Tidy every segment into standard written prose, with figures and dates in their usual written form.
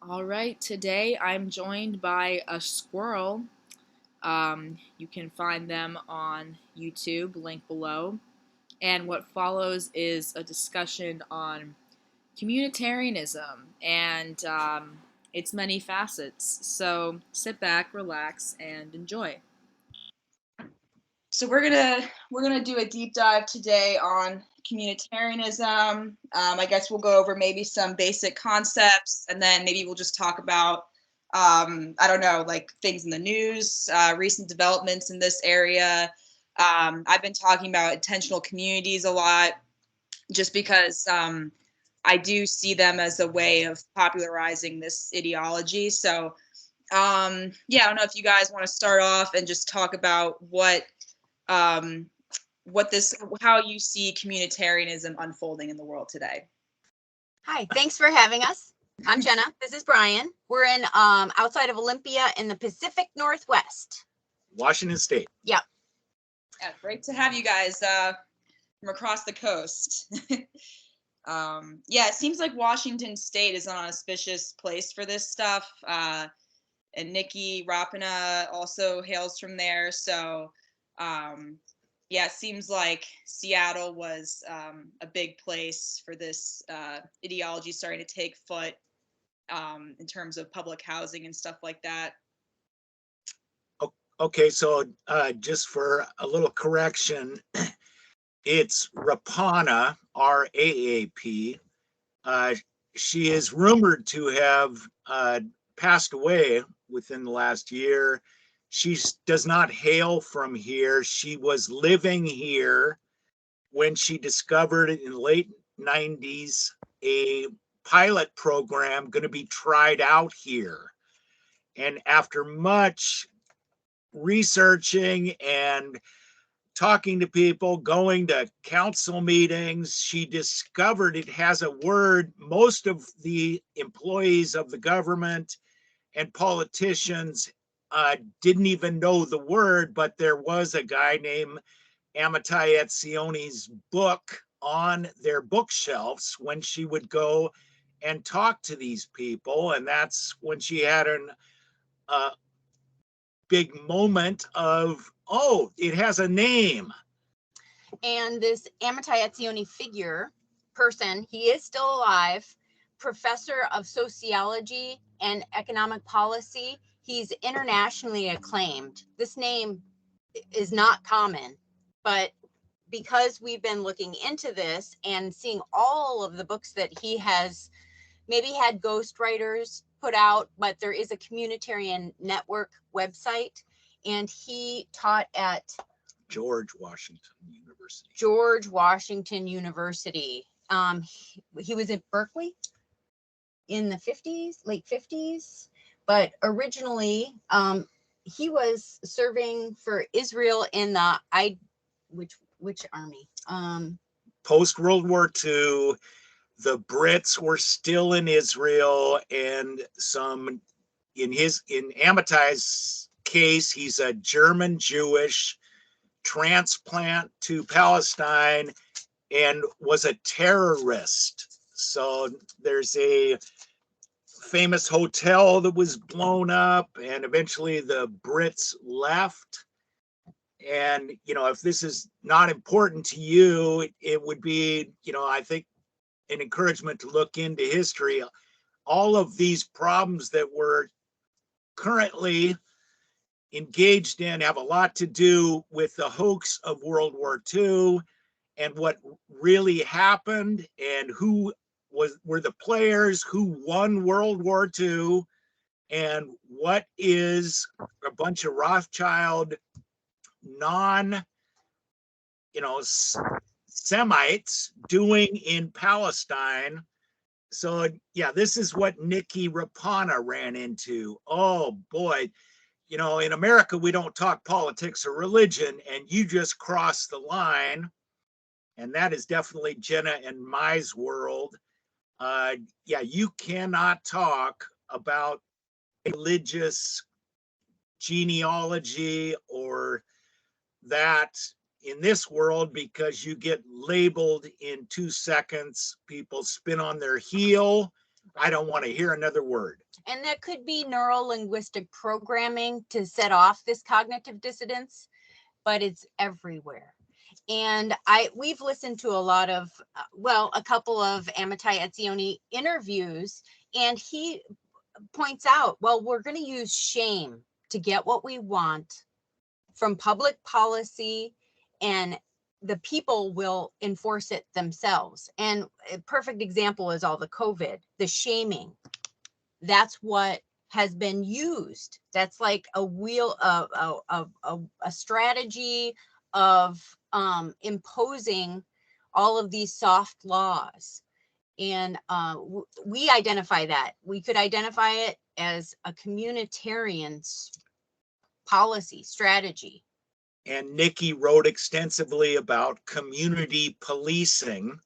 All right, today I'm joined by a squirrel. You can find them on YouTube, link below. And what follows is a discussion on communitarianism and its many facets. So sit back, relax, and enjoy. So we're gonna do a deep dive today on communitarianism. I guess we'll go over maybe some basic concepts, and then maybe we'll just talk about I don't know, like things in the news, recent developments in this area. I've been talking about intentional communities a lot, just because I do see them as a way of popularizing this ideology. So yeah, I don't know if you guys want to start off and just talk about um, how you see communitarianism unfolding in the world today. Hi, thanks for having us. I'm Jenna. This is Brien. We're in outside of Olympia in the Pacific Northwest. Washington State. Yep. Yeah, great to have you guys from across the coast. Yeah, it seems like Washington State is an auspicious place for this stuff. And Nikki Rapina also hails from there. So yeah, it seems like Seattle was a big place for this ideology starting to take foot in terms of public housing and stuff like that. Okay, so just for a little correction, it's Rapana, R-A-A-P. She is rumored to have passed away within the last year. She does not hail from here. She was living here when she discovered in the late 90s a pilot program going to be tried out here. And after much researching and talking to people, going to council meetings, she discovered it has a word most of the employees of the government and politicians didn't even know the word, but there was a guy named Amitai Etzione's book on their bookshelves when she would go and talk to these people. And that's when she had a big moment of, oh, it has a name. And this Amitai Etzioni person, he is still alive, professor of sociology and economic policy. He's internationally acclaimed. This name is not common, but because we've been looking into this and seeing all of the books that he has maybe had ghostwriters put out, but there is a Communitarian Network website, and he taught at George Washington University. George Washington University. He was at Berkeley in the 50s, late 50s, but originally he was serving for Israel in the which army? Post World War II, the Brits were still in Israel, and in Amitai's case, he's a German Jewish transplant to Palestine and was a terrorist. So there's a famous hotel that was blown up, and eventually the Brits left. And, if this is not important to you, it would be, I think, an encouragement to look into history. All of these problems that we're currently engaged in have a lot to do with the hoax of World War II and what really happened and who were the players who won World War II, and what is a bunch of Rothschild Semites doing in Palestine. So yeah, this is what Nikki Rapana ran into. Oh boy, in America, we don't talk politics or religion, and you just crossed the line. And that is definitely Jenna and Mai's world. Yeah, you cannot talk about religious genealogy or that in this world, because you get labeled in 2 seconds. People spin on their heel I don't want to hear another word. And that could be neuro-linguistic programming to set off this cognitive dissonance, but it's everywhere. And we've listened to a lot of, a couple of Amitai Etzioni interviews, and he points out, well, we're going to use shame to get what we want from public policy, and the people will enforce it themselves. And a perfect example is all the COVID, the shaming. That's what has been used. That's like a strategy of imposing all of these soft laws. And we identify that. We could identify it as a communitarian policy strategy. And Nikki wrote extensively about community policing.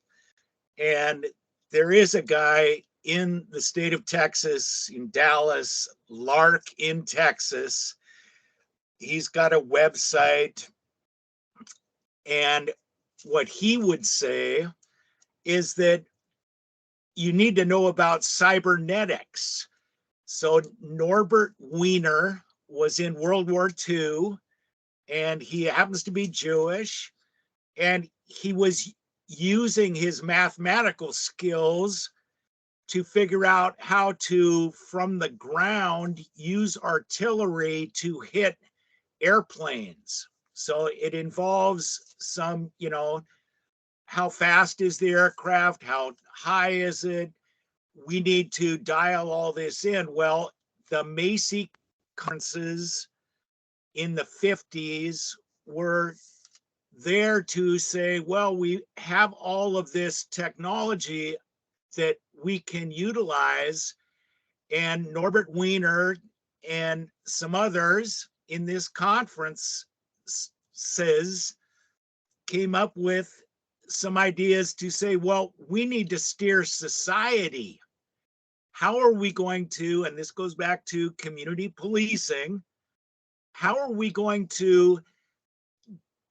And there is a guy in the state of Texas, in Dallas, Lark in Texas. He's got a website. And what he would say is that you need to know about cybernetics. So Norbert Wiener was in World War II, and he happens to be Jewish, and he was using his mathematical skills to figure out how to, from the ground, use artillery to hit airplanes. So it involves some, how fast is the aircraft? How high is it? We need to dial all this in. Well, the Macy conferences in the 50s were there to say, well, we have all of this technology that we can utilize. And Norbert Wiener and some others in this conference came up with some ideas to say, well, we need to steer society. How are we going to, and this goes back to community policing, how are we going to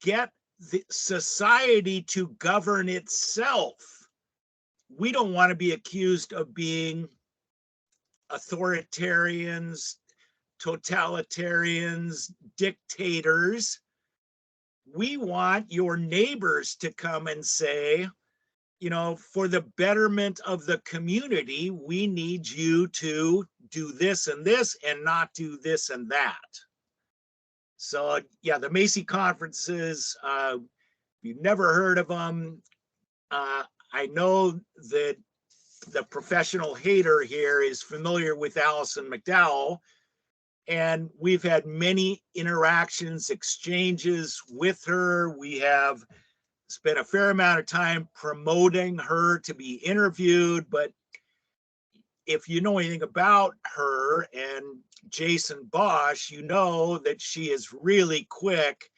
get the society to govern itself? We don't want to be accused of being authoritarians, totalitarians, dictators. We want your neighbors to come and say, for the betterment of the community, we need you to do this and this and not do this and that. So yeah, the Macy conferences, if you've never heard of them, I know that the professional hater here is familiar with Alison McDowell, and we've had many interactions, exchanges with her. We have spent a fair amount of time promoting her to be interviewed, but if you know anything about her and Jason Bosch, you know that she is really quick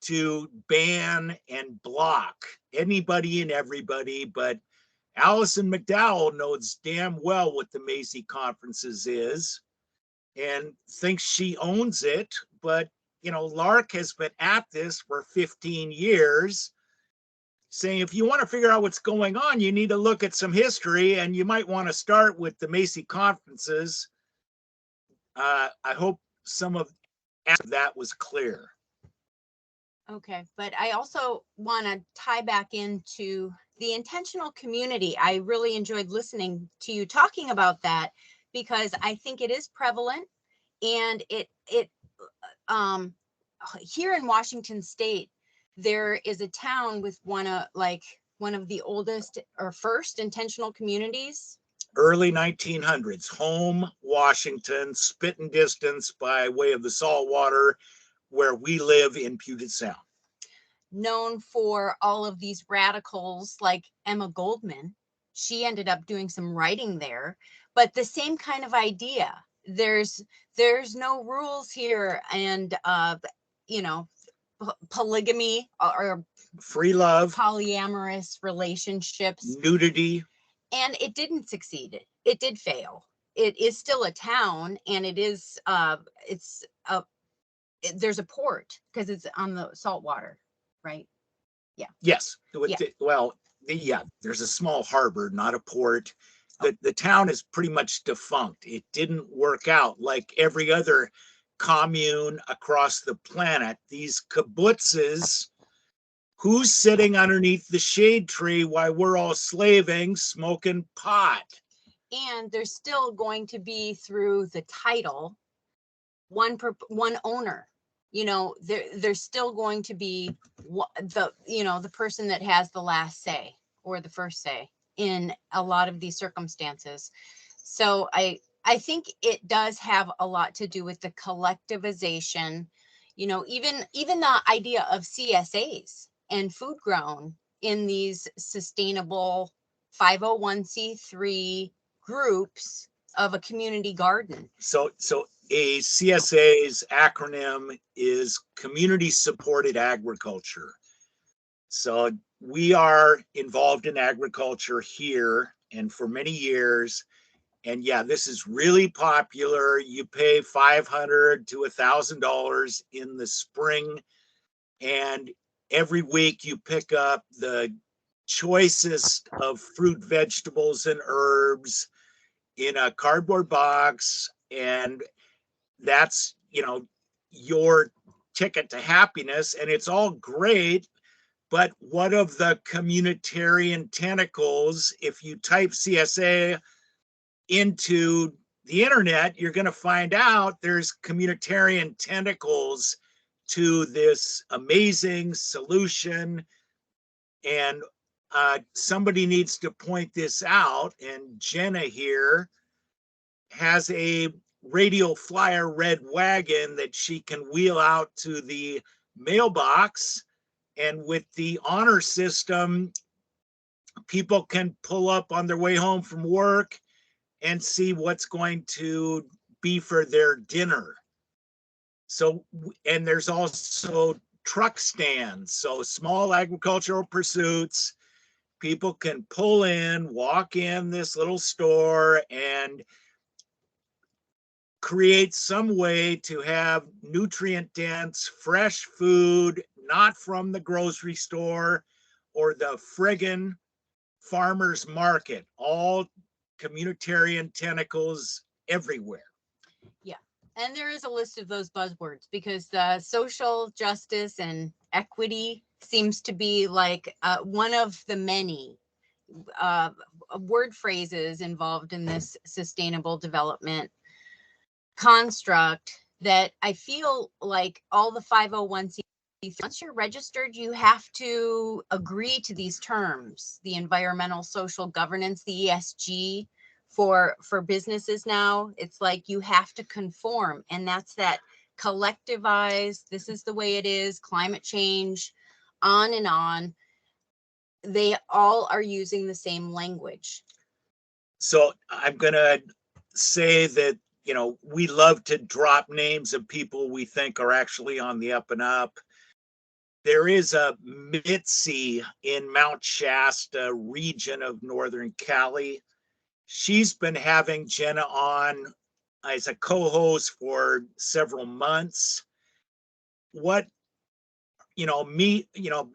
to ban and block anybody and everybody. But Alison McDowell knows damn well what the Macy conferences is and thinks she owns it. But, Lark has been at this for 15 years, saying if you want to figure out what's going on, you need to look at some history, and you might want to start with the Macy conferences. I hope some of that was clear. Okay, but I also want to tie back into the intentional community. I really enjoyed listening to you talking about that, because I think it is prevalent, and it here in Washington State, there is a town with one of the oldest or first intentional communities. Early 1900s, Home, Washington, spitting distance by way of the saltwater, where we live in Puget Sound. Known for all of these radicals like Emma Goldman. She ended up doing some writing there, but the same kind of idea. There's no rules here, and polygamy or free love, polyamorous relationships, nudity, and it didn't succeed. It did fail. It is still a town, and it is there's a port because it's on the saltwater, right? Yeah. Yes. Yeah. Well, yeah, there's a small harbor, not a port. the town is pretty much defunct. It didn't work out like every other commune across the planet. These kibbutzes, who's sitting underneath the shade tree while we're all slaving, smoking pot? And there's still going to be, through the title, one owner. There's still going to be the person that has the last say or the first say in a lot of these circumstances. So I think it does have a lot to do with the collectivization, even the idea of CSAs and food grown in these sustainable 501c3 groups of a community garden. So a CSA's acronym is Community Supported Agriculture. So we are involved in agriculture here and for many years. And yeah, this is really popular. You pay $500 to $1,000 in the spring, and every week you pick up the choicest of fruit, vegetables, and herbs in a cardboard box, and that's your ticket to happiness, and it's all great. But what of the communitarian tentacles? If you type CSA into the internet, you're going to find out there's communitarian tentacles to this amazing solution. And somebody needs to point this out. And Jenna here has a radial flyer red wagon that she can wheel out to the mailbox. And with the honor system, people can pull up on their way home from work and see what's going to be for their dinner. So, and there's also truck stands. So small agricultural pursuits, people can pull in, walk in this little store and create some way to have nutrient dense, fresh food, not from the grocery store or the friggin' farmer's market, all communitarian tentacles everywhere. Yeah. And there is a list of those buzzwords because social justice and equity seems to be like one of the many word phrases involved in this sustainable development construct that I feel like all the 501c3, once you're registered, you have to agree to these terms, the environmental social governance, the ESG for businesses now. It's like you have to conform, and that's that collectivized, this is the way it is, climate change, on and on. They all are using the same language. So I'm going to say that we love to drop names of people we think are actually on the up and up. There is a Mitzi in Mount Shasta region of Northern Cali. She's been having Jenna on as a co-host for several months.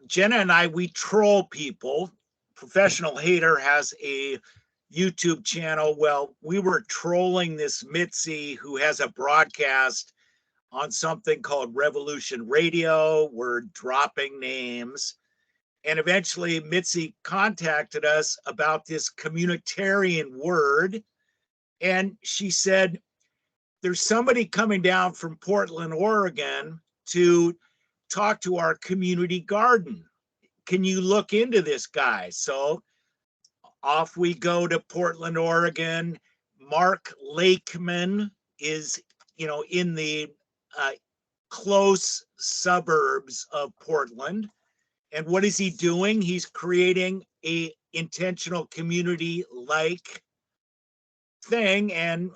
Jenna and I, we troll people. Professional Hater has a YouTube channel. Well, we were trolling this Mitzi who has a broadcast on something called Revolution Radio. We're dropping names. And eventually Mitzi contacted us about this communitarian word. And she said, there's somebody coming down from Portland, Oregon to talk to our community garden. Can you look into this guy? So off we go to Portland, Oregon. Mark Lakeman is, in the close suburbs of Portland. And what is he doing? He's creating a intentional community-like thing. And,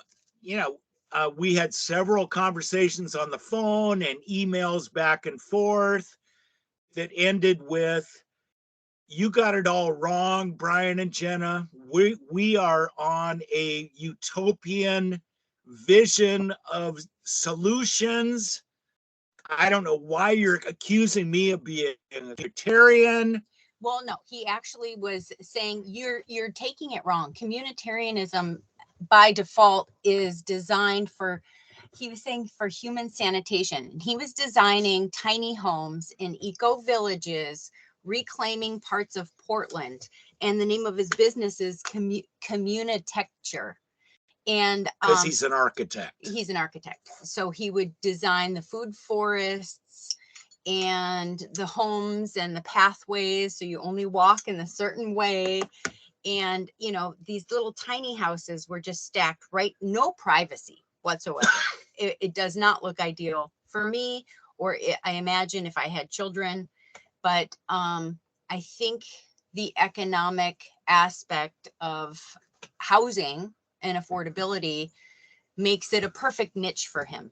we had several conversations on the phone and emails back and forth that ended with, you got it all wrong, Brien and Jenna. We are on a utopian vision of solutions. I don't know why you're accusing me of being a vegetarian. Well, no, he actually was saying you're taking it wrong. Communitarianism by default is designed for, he was saying, for human sanitation. He was designing tiny homes in eco villages, reclaiming parts of Portland, and the name of his business is Communitecture. And Because he's an architect. He's an architect. So he would design the food forests and the homes and the pathways, so you only walk in a certain way. And you know, these little tiny houses were just stacked, right? No privacy whatsoever. It does not look ideal for me, or I imagine if I had children. But I think the economic aspect of housing and affordability makes it a perfect niche for him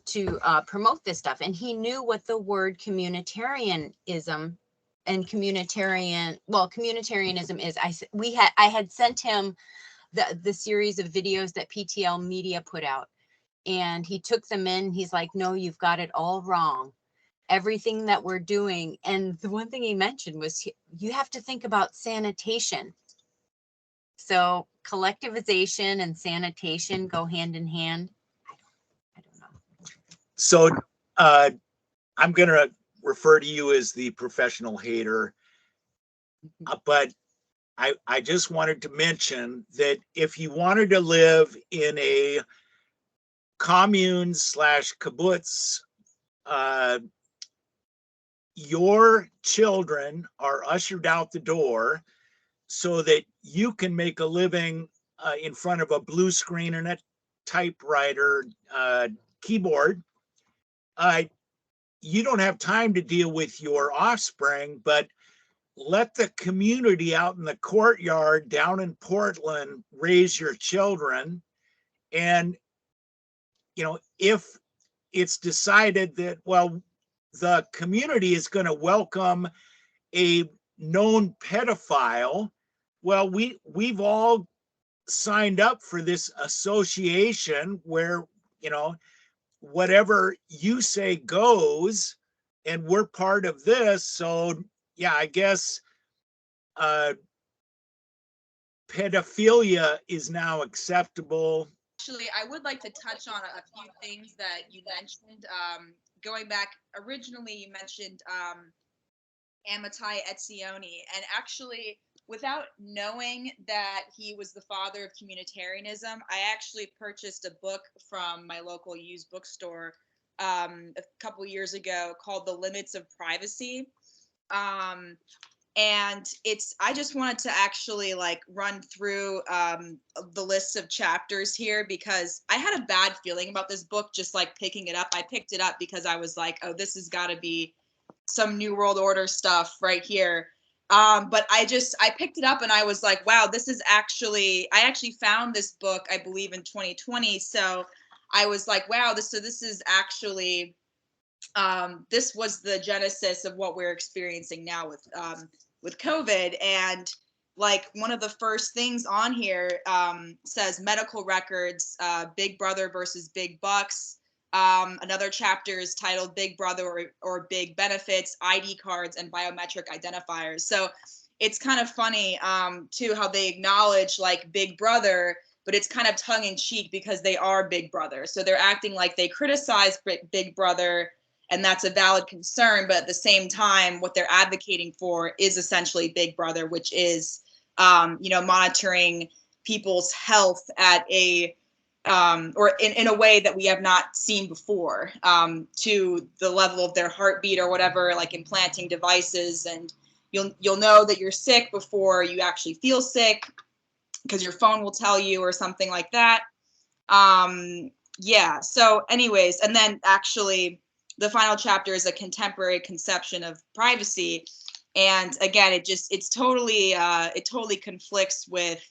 to promote this stuff. And he knew what the word communitarianism and communitarianism is. I had sent him the series of videos that PTL Media put out, and he took them in. He's like, no, you've got it all wrong. Everything that we're doing. And the one thing he mentioned was you have to think about sanitation. So collectivization and sanitation go hand in hand. I don't know. So I'm going to refer to you as the professional hater, but I just wanted to mention that if you wanted to live in a commune / kibbutz, your children are ushered out the door so that you can make a living in front of a blue screen and a typewriter keyboard. You don't have time to deal with your offspring, but let the community out in the courtyard down in Portland raise your children. And, you know, if it's decided that, well, the community is going to welcome a known pedophile, well, we've all signed up for this association where, you know, whatever you say goes, and we're part of this. So yeah, I guess pedophilia is now acceptable. Actually, I would like to touch on a few things that you mentioned. Going back, originally you mentioned Amitai Etzioni, and actually, without knowing that he was the father of communitarianism, I actually purchased a book from my local used bookstore a couple years ago called The Limits of Privacy. And I just wanted to actually like run through the lists of chapters here, because I had a bad feeling about this book, just like picking it up. I picked it up because I was like, oh, this has got to be some New World Order stuff right here. But I picked it up and I was like, wow, I actually found this book, I believe in 2020. So I was like, wow, this is actually, this was the genesis of what we're experiencing now with COVID. And like one of the first things on here says medical records, Big Brother versus Big Bucks. Another chapter is titled Big Brother or Big Benefits, ID cards, and biometric identifiers. So it's kind of funny too how they acknowledge like Big Brother, but it's kind of tongue in cheek because they are Big Brother. So they're acting like they criticize Big Brother, and that's a valid concern. But at the same time, what they're advocating for is essentially Big Brother, which is, monitoring people's health at a or in a way that we have not seen before, to the level of their heartbeat or whatever, like implanting devices. And you'll know that you're sick before you actually feel sick because your phone will tell you or something like that. Yeah. So anyways, and then actually the final chapter is a contemporary conception of privacy. And again, it totally conflicts with,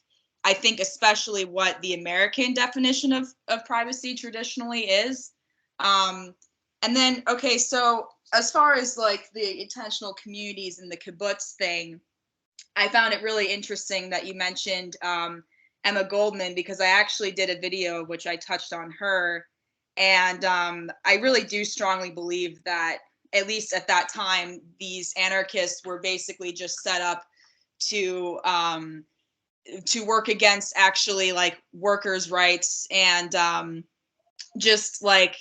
I think, especially what the American definition of privacy traditionally is. And then, okay, so as far as like the intentional communities and the kibbutz thing, I found it really interesting that you mentioned Emma Goldman, because I actually did a video which I touched on her. And I really do strongly believe that at least at that time, these anarchists were basically just set up to work against actually like workers' rights and just like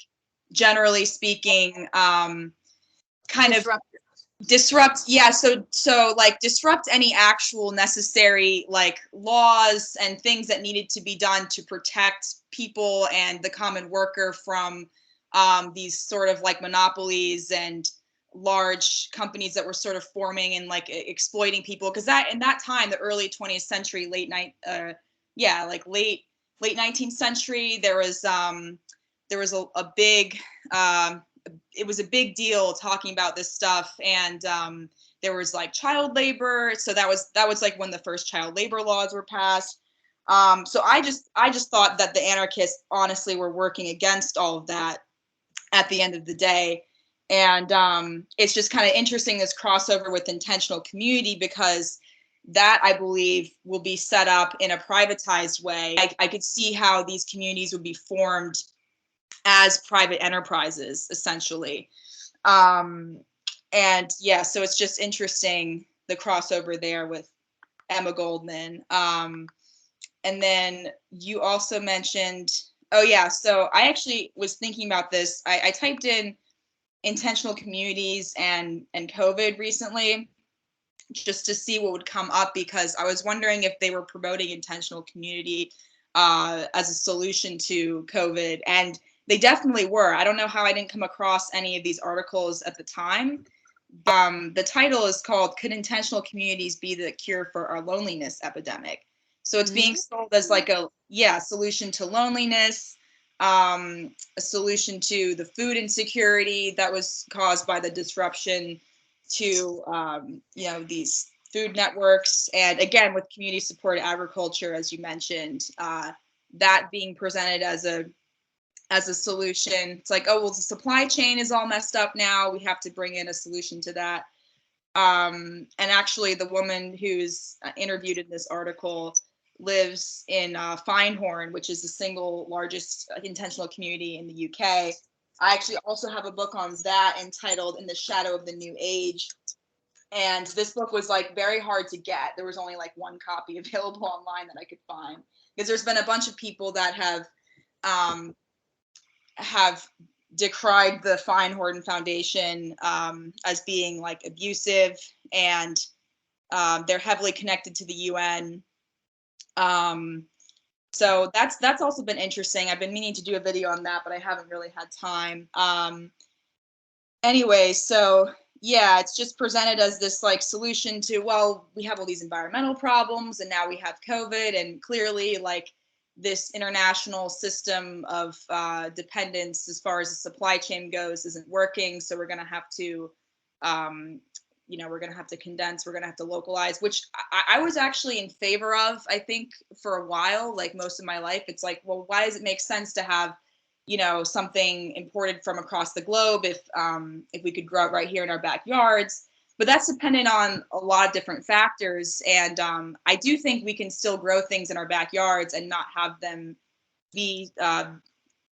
generally speaking, kind of disrupt, yeah, so like disrupt any actual necessary like laws and things that needed to be done to protect people and the common worker from these sort of like monopolies and large companies that were sort of forming and like exploiting people, because that in that time, the early 20th century, late 19th century, there was a big it was a big deal talking about this stuff, and there was like child labor, so that was like when the first child labor laws were passed. So I just thought that the anarchists honestly were working against all of that at the end of the day. And it's just kind of interesting, this crossover with intentional community, because that, I believe, will be set up in a privatized way. I could see how these communities would be formed as private enterprises, essentially. And yeah, so it's just interesting, the crossover there with Emma Goldman. And then you also mentioned, oh yeah, so I actually was thinking about this. I typed in intentional communities and COVID recently, just to see what would come up, because I was wondering if they were promoting intentional community as a solution to COVID, and they definitely were. I don't know how I didn't come across any of these articles at the time. The title is called "Could Intentional Communities Be the Cure for Our Loneliness Epidemic?" So it's being sold as like a solution to loneliness, a solution to the food insecurity that was caused by the disruption to these food networks, and again with community supported agriculture, as you mentioned, that being presented as a solution. It's like, oh well, the supply chain is all messed up now, we have to bring in a solution to that. And actually, the woman who's interviewed in this article lives in Findhorn, which is the single largest intentional community in the UK. I actually also have a book on that entitled "In the Shadow of the New Age." And this book was like very hard to get. There was only like one copy available online that I could find, because there's been a bunch of people that have decried the Findhorn Foundation as being like abusive, and they're heavily connected to the UN. So that's also been interesting. I've been meaning to do a video on that, but I haven't really had time. Anyway, so yeah, it's just presented as this like solution to, well, we have all these environmental problems and now we have COVID, and clearly like this international system of dependence as far as the supply chain goes isn't working. So we're going to have to, we're going to have to condense, we're going to have to localize, which I was actually in favor of, I think, for a while, like most of my life. It's like, well, why does it make sense to have, something imported from across the globe if we could grow it right here in our backyards? But that's dependent on a lot of different factors. And I do think we can still grow things in our backyards and not have them be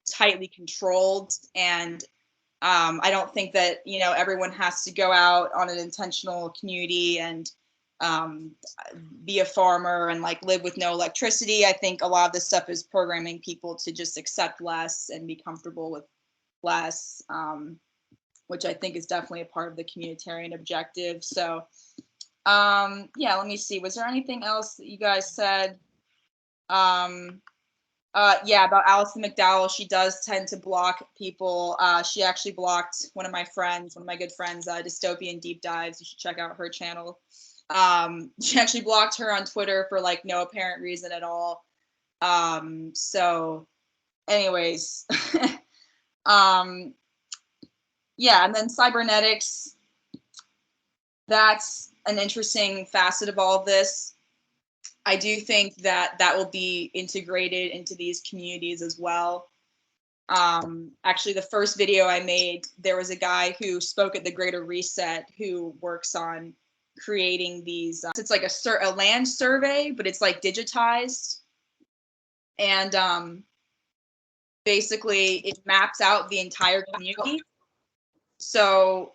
tightly controlled. And I don't think that, everyone has to go out on an intentional community and be a farmer and like live with no electricity. I think a lot of this stuff is programming people to just accept less and be comfortable with less, which I think is definitely a part of the communitarian objective. So yeah, let me see. Was there anything else that you guys said? Yeah, about Alison McDowell. She does tend to block people. She actually blocked one of my good friends, Dystopian Deep Dives. You should check out her channel. She actually blocked her on Twitter for like no apparent reason at all. So anyways, yeah, and then cybernetics, that's an interesting facet of all of this. I do think that will be integrated into these communities as well. Actually, the first video I made, there was a guy who spoke at the Greater Reset who works on creating these. It's like a land survey, but it's like digitized, and basically it maps out the entire community. So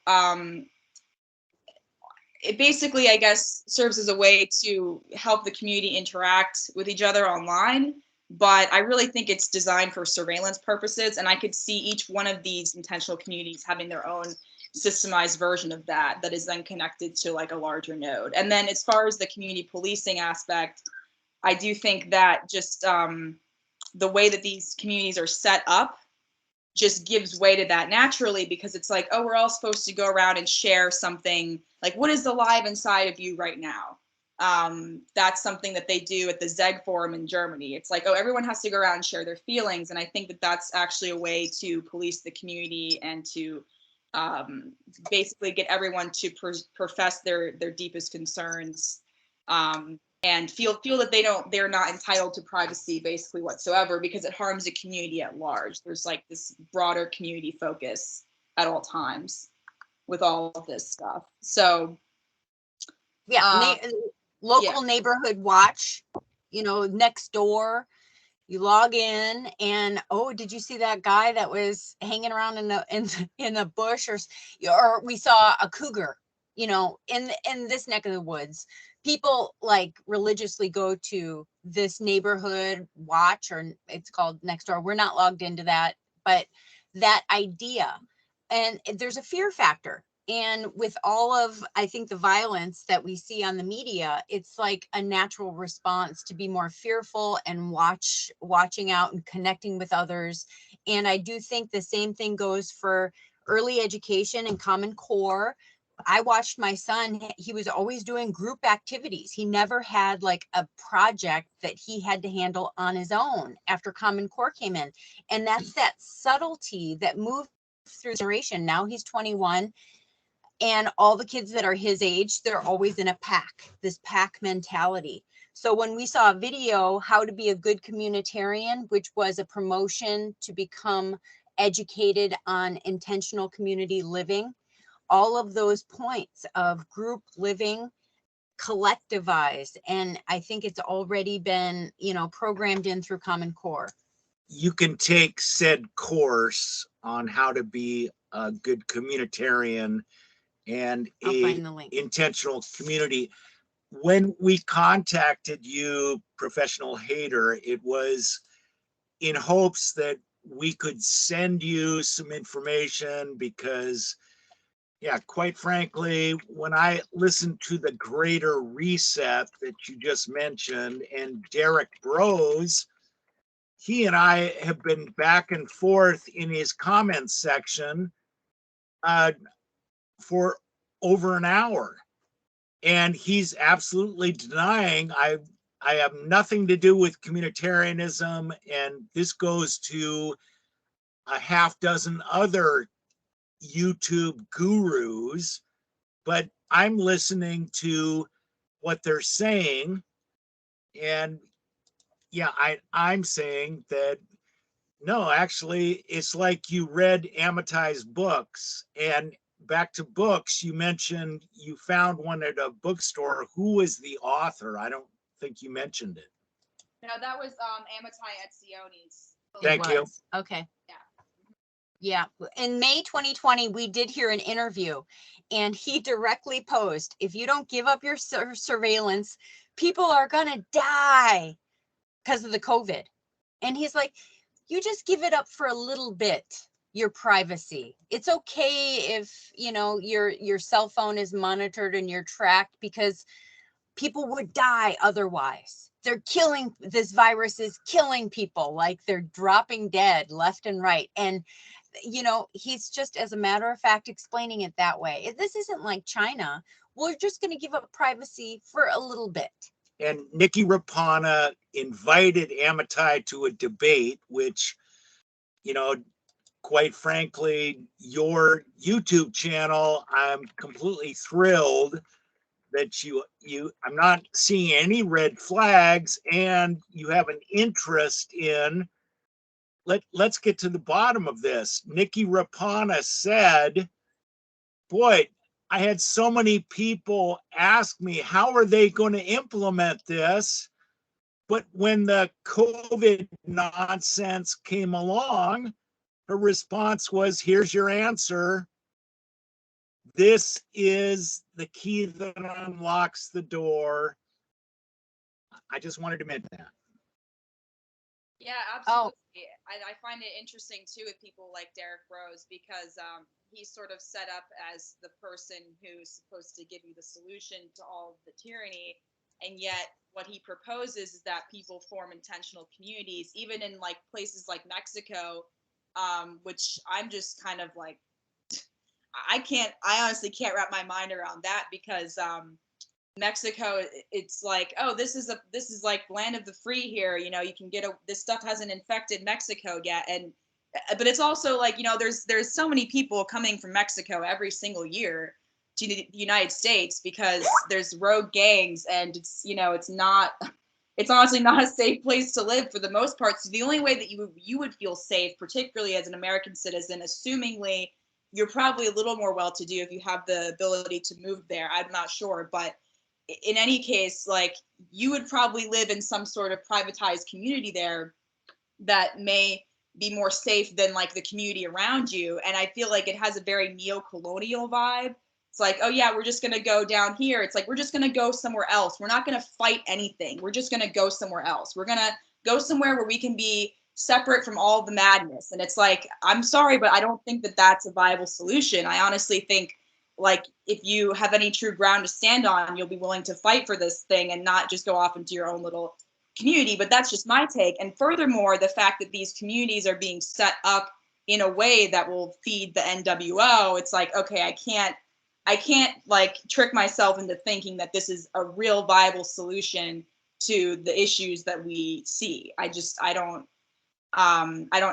it basically, I guess, serves as a way to help the community interact with each other online. But I really think it's designed for surveillance purposes. And I could see each one of these intentional communities having their own systemized version of that is then connected to like a larger node. And then as far as the community policing aspect, I do think that just the way that these communities are set up just gives way to that naturally, because it's like, oh, we're all supposed to go around and share something, like what is alive inside of you right now. That's something that they do at the zeg forum in Germany. It's like, oh, everyone has to go around and share their feelings. And I think that that's actually a way to police the community and to basically get everyone to profess their deepest concerns, and feel that they're not entitled to privacy basically whatsoever, because it harms the community at large. There's like this broader community focus at all times with all of this stuff. So yeah, local yeah. neighborhood watch, next door. You log in and, oh, did you see that guy that was hanging around in the bush, or we saw a cougar, in this neck of the woods. People like religiously go to this neighborhood watch, or it's called next door. We're not logged into that, but that idea, and there's a fear factor. And with all of, I think, the violence that we see on the media, it's like a natural response to be more fearful and watching out and connecting with others. And I do think the same thing goes for early education and Common Core. I watched my son, he was always doing group activities. He never had like a project that he had to handle on his own after Common Core came in. And that's that subtlety that moved through the generation. Now he's 21. And all the kids that are his age, they're always in a pack, this pack mentality. So when we saw a video, How to Be a Good Communitarian, which was a promotion to become educated on intentional community living, all of those points of group living, collectivized. And I think it's already been, programmed in through Common Core. You can take said course on how to be a good communitarian and a intentional community. When we contacted you, Professional Hater, it was in hopes that we could send you some information because, yeah, quite frankly, when I listened to the Greater Reset that you just mentioned and Derek Bros, he and I have been back and forth in his comments section for over an hour. And he's absolutely denying I have nothing to do with communitarianism. And this goes to a half dozen other YouTube gurus, but I'm listening to what they're saying. And yeah, I'm saying that no, actually, it's like you read Amitai's books. And back to books, you mentioned you found one at a bookstore. Who was the author? I don't think you mentioned it. No, that was Amitai Etzioni's. Thank you. Okay. Yeah. Yeah. In May 2020, we did hear an interview, and he directly posed, if you don't give up your surveillance, people are going to die because of the COVID. And he's like, you just give it up for a little bit, your privacy. It's okay if, your cell phone is monitored and you're tracked, because people would die otherwise. This virus is killing people, like they're dropping dead left and right. And, he's just, as a matter of fact, explaining it that way. This isn't like China. We're just going to give up privacy for a little bit. And Nikki Rapana invited Amitai to a debate, which, quite frankly, your YouTube channel, I'm completely thrilled that I'm not seeing any red flags, and you have an interest in, let's get to the bottom of this. Nikki Rapana said, boy, I had so many people ask me, how are they going to implement this? But when the COVID nonsense came along, her response was, here's your answer. this is the key that unlocks the door. I just wanted to mention that. Yeah, absolutely. I find it interesting too with people like Derek Rose, because he's sort of set up as the person who's supposed to give you the solution to all of the tyranny, and yet what he proposes is that people form intentional communities, even in like places like Mexico, which I'm just kind of like, I honestly can't wrap my mind around that, because Mexico, it's like, oh, this is like land of the free here. You know, you can this stuff hasn't infected Mexico yet. And, but it's also like, you know, there's so many people coming from Mexico every single year to the United States, because there's rogue gangs, and it's, you know, it's honestly not a safe place to live for the most part. So the only way that you would feel safe, particularly as an American citizen, assumingly you're probably a little more well-to-do if you have the ability to move there. I'm not sure, but in any case, like, you would probably live in some sort of privatized community there that may be more safe than like the community around you. And I feel like it has a very neo-colonial vibe. It's like, oh yeah, we're just going to go down here. It's like, we're just going to go somewhere else. We're not going to fight anything. We're just going to go somewhere else. We're going to go somewhere where we can be separate from all the madness. And it's like, I'm sorry, but I don't think that that's a viable solution. I honestly think, like, if you have any true ground to stand on, you'll be willing to fight for this thing and not just go off into your own little community. But that's just my take. And furthermore, the fact that these communities are being set up in a way that will feed the NWO, it's like, okay, I can't like trick myself into thinking that this is a real viable solution to the issues that we see. I don't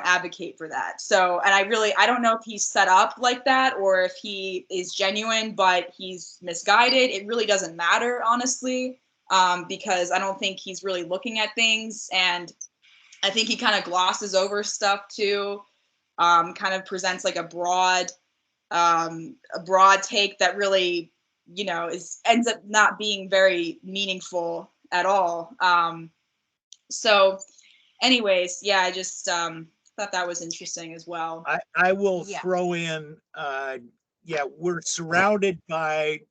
advocate for that. So, and I don't know if he's set up like that or if he is genuine, but he's misguided. It really doesn't matter, honestly, because I don't think he's really looking at things. And I think he kind of glosses over stuff too, kind of presents like a broad take that really, you know, ends up not being very meaningful at all. So anyways, yeah, I just thought that was interesting as well. I will throw in, we're surrounded by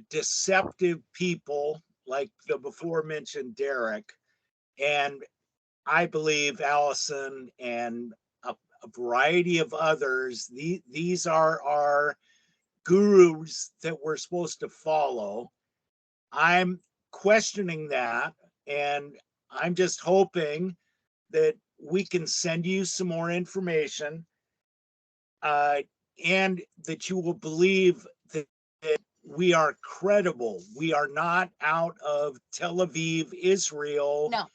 deceptive people like the before mentioned Derek, and I believe Allison and a variety of others. These are our gurus that we're supposed to follow. I'm questioning that, and I'm just hoping that we can send you some more information, and that you will believe that we are credible. We are not out of Tel Aviv, Israel. No.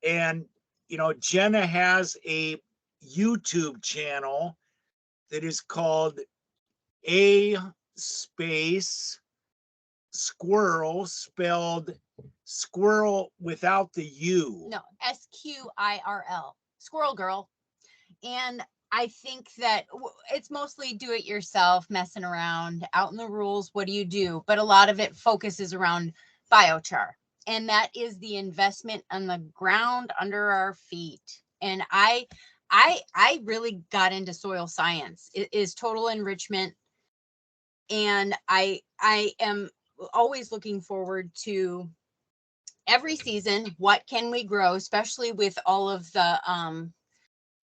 And, you know, Jenna has a YouTube channel that is called A Space Squirrel, spelled squirrel without the U. No, SQIRL, Squirrel Girl. And I think that it's mostly do it yourself, messing around out in the rules. What do you do? But a lot of it focuses around biochar. And that is the investment on the ground under our feet. And I really got into soil science. It is total enrichment. And I am always looking forward to every season. What can we grow, especially with all of the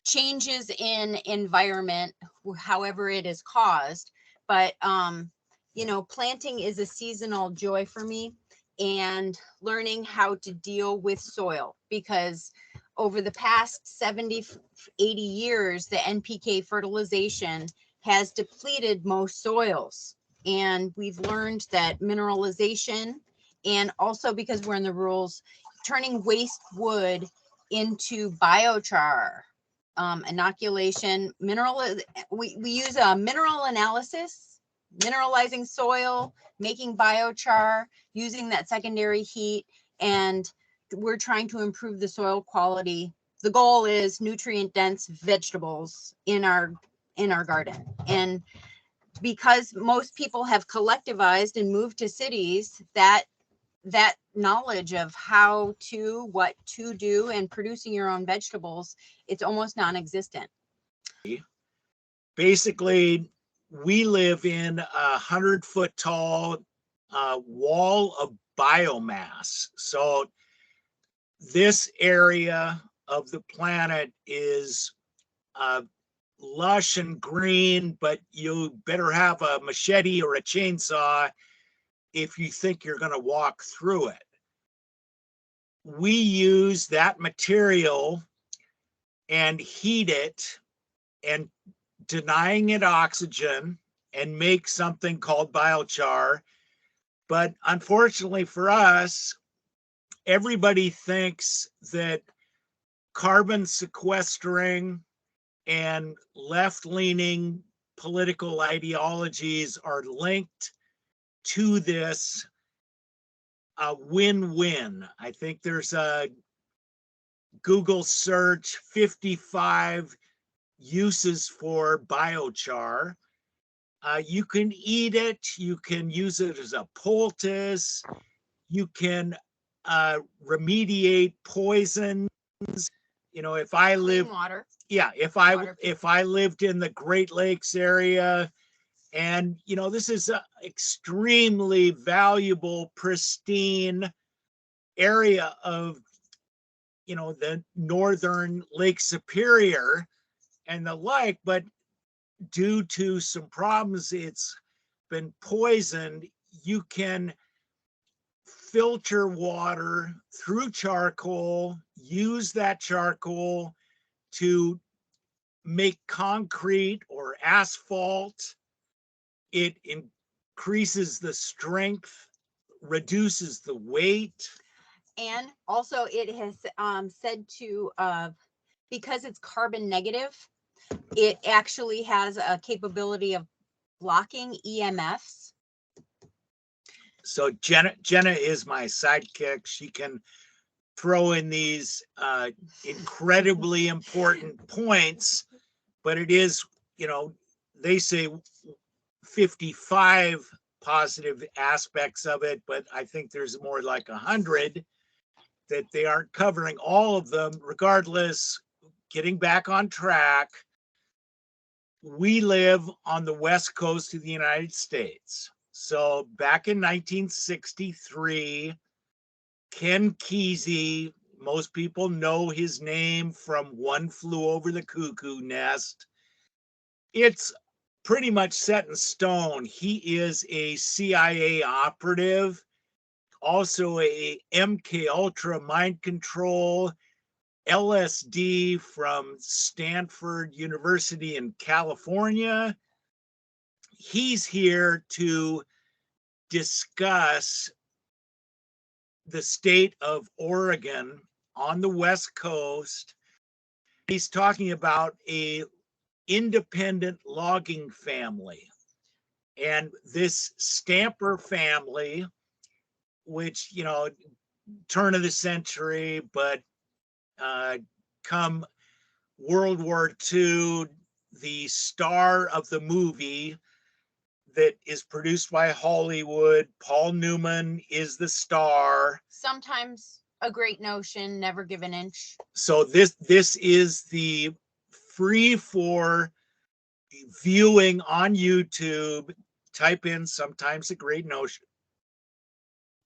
changes in environment, however it is caused. But you know, planting is a seasonal joy for me, and learning how to deal with soil, because over the past 70, 80 years, the NPK fertilization has depleted most soils. And we've learned that mineralization, and also because we're in the rules, turning waste wood into biochar, inoculation, we use a mineral analysis, mineralizing soil, making biochar, using that secondary heat, and we're trying to improve the soil quality. The goal is nutrient dense vegetables in our garden. And because most people have collectivized and moved to cities, that knowledge of what to do and producing your own vegetables, it's almost non-existent. Basically, we live in 100-foot tall wall of biomass. So this area of the planet is lush and green, but you better have a machete or a chainsaw if you think you're going to walk through it. We use that material and heat it and denying it oxygen and make something called biochar. But unfortunately for us, everybody thinks that carbon sequestering and left-leaning political ideologies are linked to this win-win. I think there's a Google search 55 uses for biochar. You can eat it, you can use it as a poultice, you can remediate poisons. You know, if I live, water. yeah, if I lived in the Great Lakes area, and you know, this is an extremely valuable, pristine area of, you know, the northern Lake Superior and the like, but due to some problems, it's been poisoned. You can filter water through charcoal, use that charcoal to make concrete or asphalt. It increases the strength, reduces the weight. And also it has said to, because it's carbon negative, it actually has a capability of blocking EMFs. So Jenna is my sidekick. She can throw in these incredibly important points, but it is, you know, they say 55 positive aspects of it, but I think there's more like 100 that they aren't covering all of them. Regardless, getting back on track, we live on the West Coast of the United States. So back in 1963, Ken Kesey, most people know his name from One Flew Over the Cuckoo Nest. It's pretty much set in stone. He is a CIA operative, also a MK Ultra mind control, LSD from Stanford University in California. He's here to discuss the state of Oregon on the West Coast. He's talking about a independent logging family. And this Stamper family, which, you know, turn of the century, but come World War II, the star of the movie that is produced by Hollywood, Paul Newman is the star. Sometimes a great notion, never give an inch. So this is the free for viewing on YouTube. Type in Sometimes a Great Notion.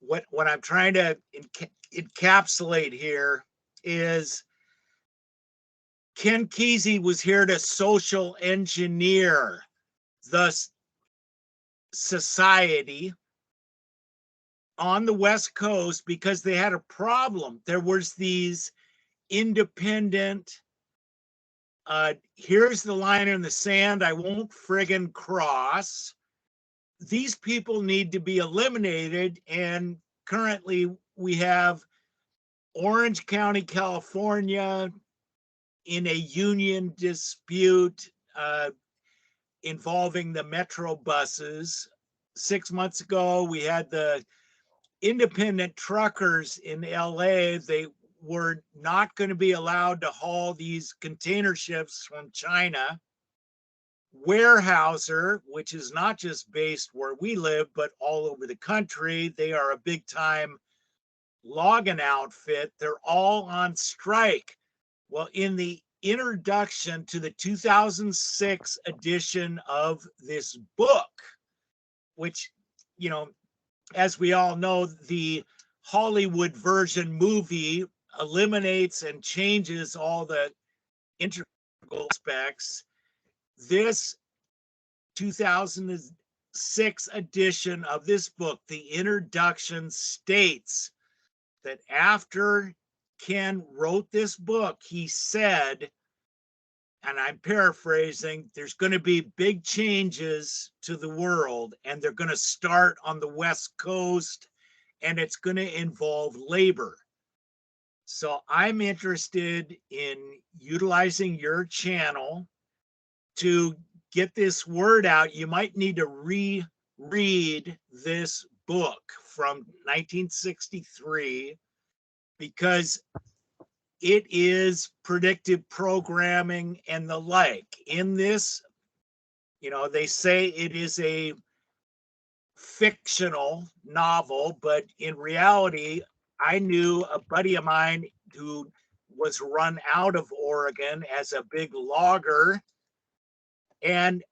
What I'm trying to encapsulate here is Ken Kesey was here to social engineer the society on the West Coast because they had a problem. There was these independent, here's the line in the sand, I won't friggin' cross. These people need to be eliminated. And currently we have Orange County, California in a union dispute involving the Metro buses. 6 months ago, we had the independent truckers in LA. They were not going to be allowed to haul these container ships from China. Weyerhaeuser, which is not just based where we live, but all over the country, they are a big time logging outfit. They're all on strike. Well, in the introduction to the 2006 edition of this book, which, you know, as we all know, the Hollywood version movie eliminates and changes all the integral aspects. This 2006 edition of this book, the introduction states that after Ken wrote this book, he said, and I'm paraphrasing, there's going to be big changes to the world, and they're going to start on the West Coast, and it's going to involve labor. So I'm interested in utilizing your channel to get this word out. You might need to reread this book from 1963 because it is predictive programming and the like. In this, you know, they say it is a fictional novel, but in reality, I knew a buddy of mine who was run out of Oregon as a big logger. And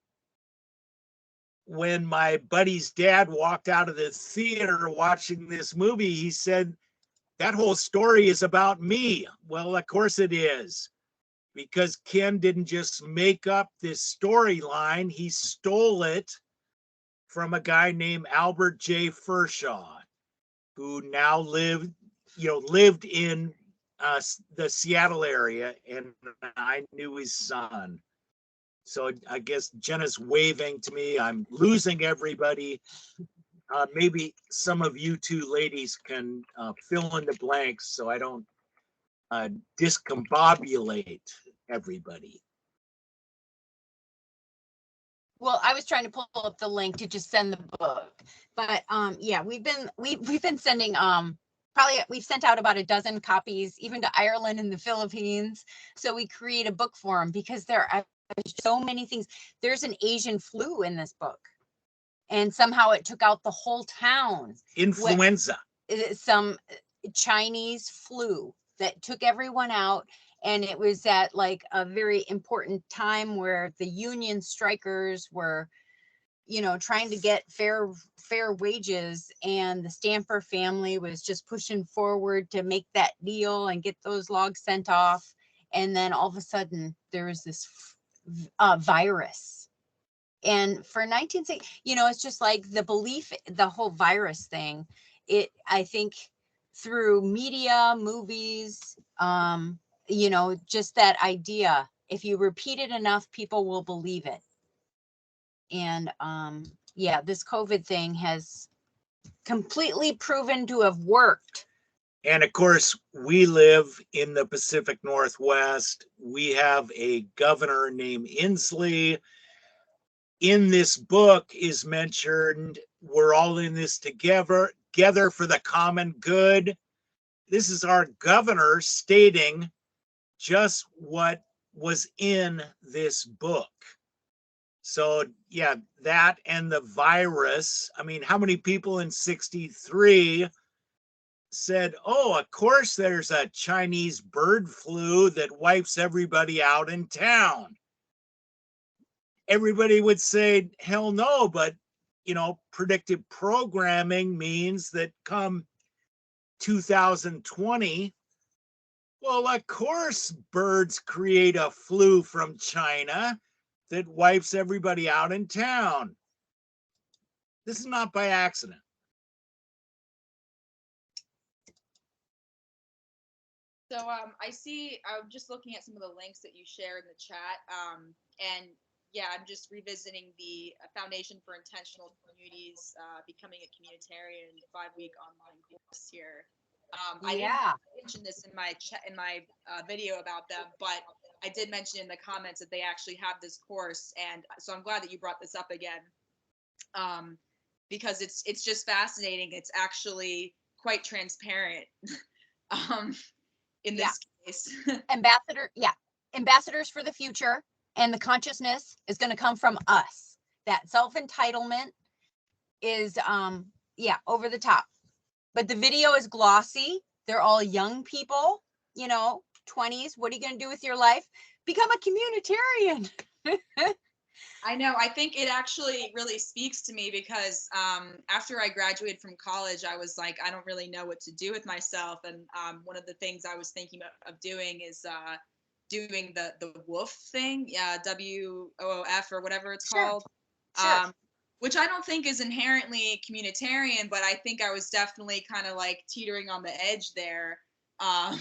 when my buddy's dad walked out of the theater watching this movie, he said, that whole story is about me. Well, of course it is, because Ken didn't just make up this storyline, he stole it from a guy named Albert J. Furshaw, who now lived in the Seattle area, and I knew his son. So I guess Jenna's waving to me. I'm losing everybody. Maybe some of you two ladies can fill in the blanks so I don't discombobulate everybody. Well, I was trying to pull up the link to just send the book, but yeah, we've been sending we've sent out about a dozen copies, even to Ireland and the Philippines. So we create a book for them because there are so many things. There's an Asian flu in this book, and somehow it took out the whole town. Influenza. Some Chinese flu that took everyone out. And it was at like a very important time where the union strikers were, you know, trying to get fair wages, and the Stamper family was just pushing forward to make that deal and get those logs sent off. And then all of a sudden there was this virus. And for 1960, you know, it's just like the belief, the whole virus thing, I think through media, movies, you know, just that idea, if you repeat it enough, people will believe it. And yeah, this COVID thing has completely proven to have worked. And of course, we live in the Pacific Northwest. We have a governor named Inslee. In this book is mentioned, we're all in this together for the common good. This is our governor stating just what was in this book. So yeah, that and the virus. I mean, how many people in 63 said, oh, of course there's a Chinese bird flu that wipes everybody out in town? Everybody would say, hell no, but you know, predictive programming means that come 2020, well, of course, birds create a flu from China that wipes everybody out in town. This is not by accident. So I see, I'm just looking at some of the links that you share in the chat. And yeah, I'm just revisiting the Foundation for Intentional Communities, Becoming a Communitarian 5-week online course here. I didn't mention this in my video about them, but I did mention in the comments that they actually have this course, and so I'm glad that you brought this up again, because it's just fascinating. It's actually quite transparent in this case. Ambassadors for the future, and the consciousness is going to come from us. That self-entitlement is over the top. But the video is glossy. They're all young people, you know, 20s. What are you going to do with your life? become a communitarian. I know. I think it actually really speaks to me because after I graduated from college, I was like, I don't really know what to do with myself. And one of the things I was thinking of doing is doing the WOOF thing, yeah, WOOF or whatever it's Sure. called, Sure. which I don't think is inherently communitarian, but I think I was definitely kind of like teetering on the edge there. Um,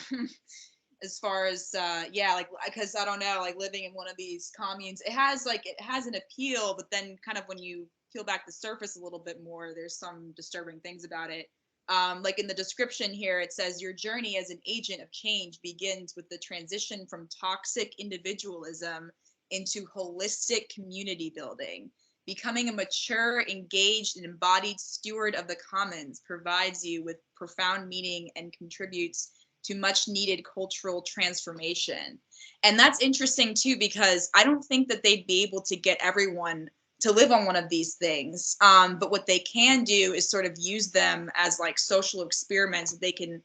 as far as yeah, like, because I don't know, like living in one of these communes, it has an appeal, but then kind of when you peel back the surface a little bit more, there's some disturbing things about it. Like in the description here, it says your journey as an agent of change begins with the transition from toxic individualism into holistic community building. Becoming a mature, engaged, and embodied steward of the commons provides you with profound meaning and contributes to much needed cultural transformation. And that's interesting too, because I don't think that they'd be able to get everyone to live on one of these things. But what they can do is sort of use them as like social experiments that they can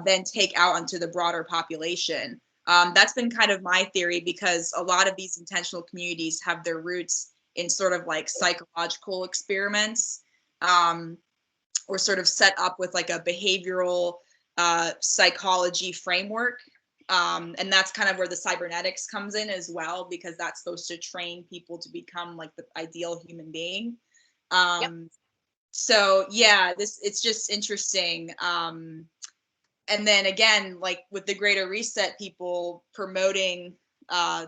then take out onto the broader population. That's been kind of my theory, because a lot of these intentional communities have their roots in sort of like psychological experiments, or sort of set up with like a behavioral psychology framework. And that's kind of where the cybernetics comes in as well, because that's supposed to train people to become like the ideal human being. Yep. So yeah, it's just interesting. And then again, like with the Greater Reset people promoting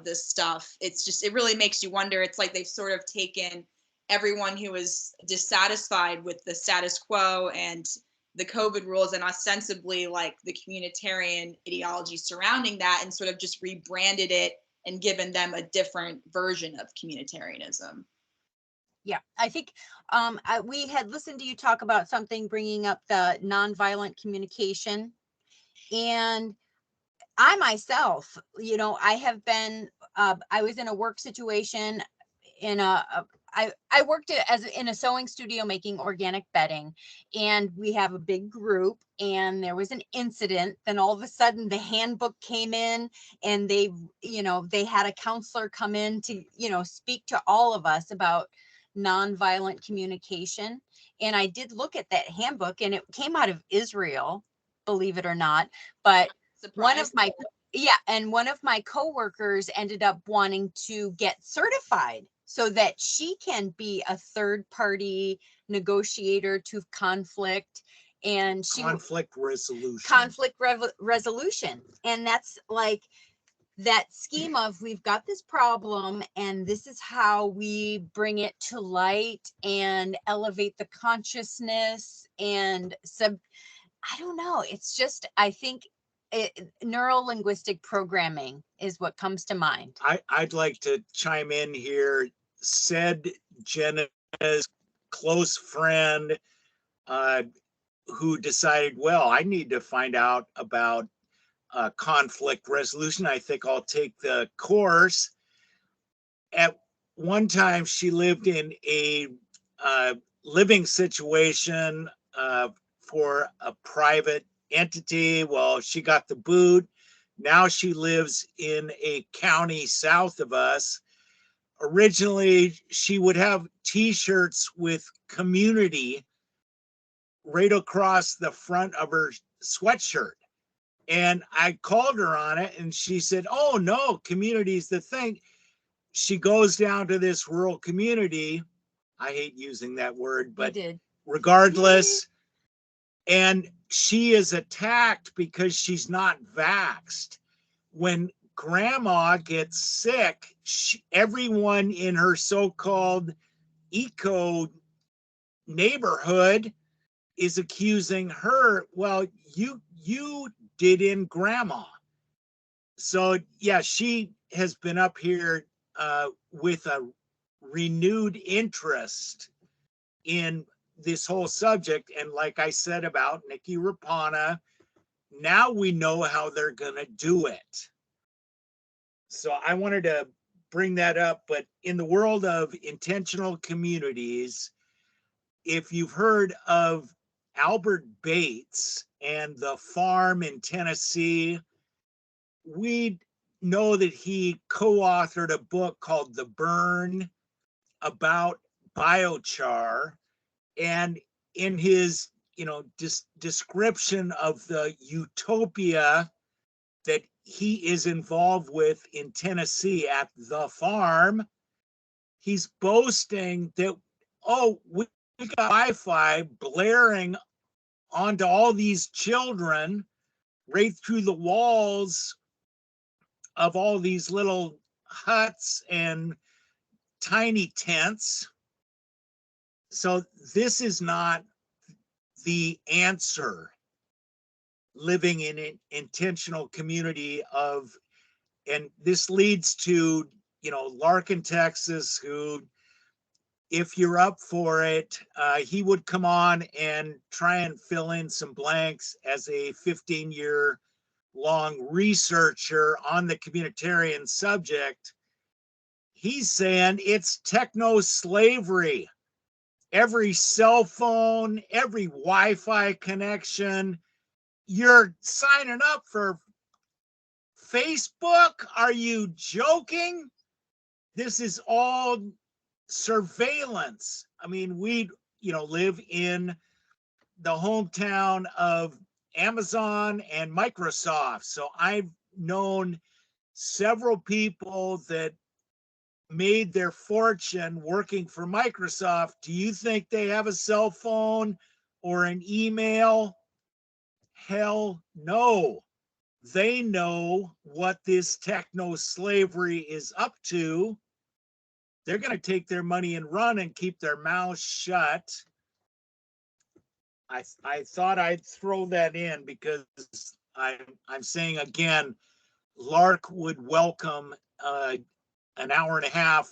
this stuff, it really makes you wonder. It's like they've sort of taken everyone who is dissatisfied with the status quo and the COVID rules, and ostensibly like the communitarian ideology surrounding that, and sort of just rebranded it and given them a different version of communitarianism. Yeah, I think we had listened to you talk about something, bringing up the nonviolent communication. And I myself, I have been, I was in a work situation I worked in a sewing studio making organic bedding, and we have a big group, and there was an incident. Then all of a sudden the handbook came in, and they had a counselor come in to, speak to all of us about nonviolent communication. And I did look at that handbook, and it came out of Israel, believe it or not. But one of my coworkers ended up wanting to get certified so that she can be a third party negotiator to conflict, and conflict resolution. And that's like that scheme of, we've got this problem and this is how we bring it to light and elevate the consciousness and I don't know. It's just, I think neuro-linguistic programming is what comes to mind. I'd like to chime in here. Said Jenna's close friend who decided, well, I need to find out about conflict resolution. I think I'll take the course. At one time, she lived in a living situation for a private entity. Well, she got the boot. Now she lives in a county south of us. Originally, she would have t-shirts with community right across the front of her sweatshirt. And I called her on it, and she said, oh no, community's the thing. She goes down to this rural community. I hate using that word, but regardless, and she is attacked because she's not vaxxed. When grandma gets sick, everyone in her so-called eco neighborhood is accusing her, well, you did in grandma. So yeah, she has been up here with a renewed interest in this whole subject. And like I said about Nikki Rapana, now we know how they're going to do it. So I wanted to bring that up. But in the world of intentional communities, if you've heard of Albert Bates and the farm in Tennessee, we know that he co-authored a book called The Burn about biochar. And in his, description of the utopia that he is involved with in Tennessee at the farm, he's boasting that, we got Wi-Fi blaring onto all these children right through the walls of all these little huts and tiny tents. So this is not the answer. Living in an intentional community and this leads to, Larkin, Texas, who, if you're up for it, he would come on and try and fill in some blanks as a 15-year long researcher on the communitarian subject. He's saying it's techno-slavery. Every cell phone, every Wi-Fi connection, you're signing up for Facebook? Are you joking? This is all surveillance. I mean, we, live in the hometown of Amazon and Microsoft. So I've known several people that made their fortune working for Microsoft. Do you think they have a cell phone or an email? Hell no. They know what this techno slavery is up to. They're going to take their money and run and keep their mouths shut. I thought I'd throw that in because I'm saying again, Lark would welcome an hour and a half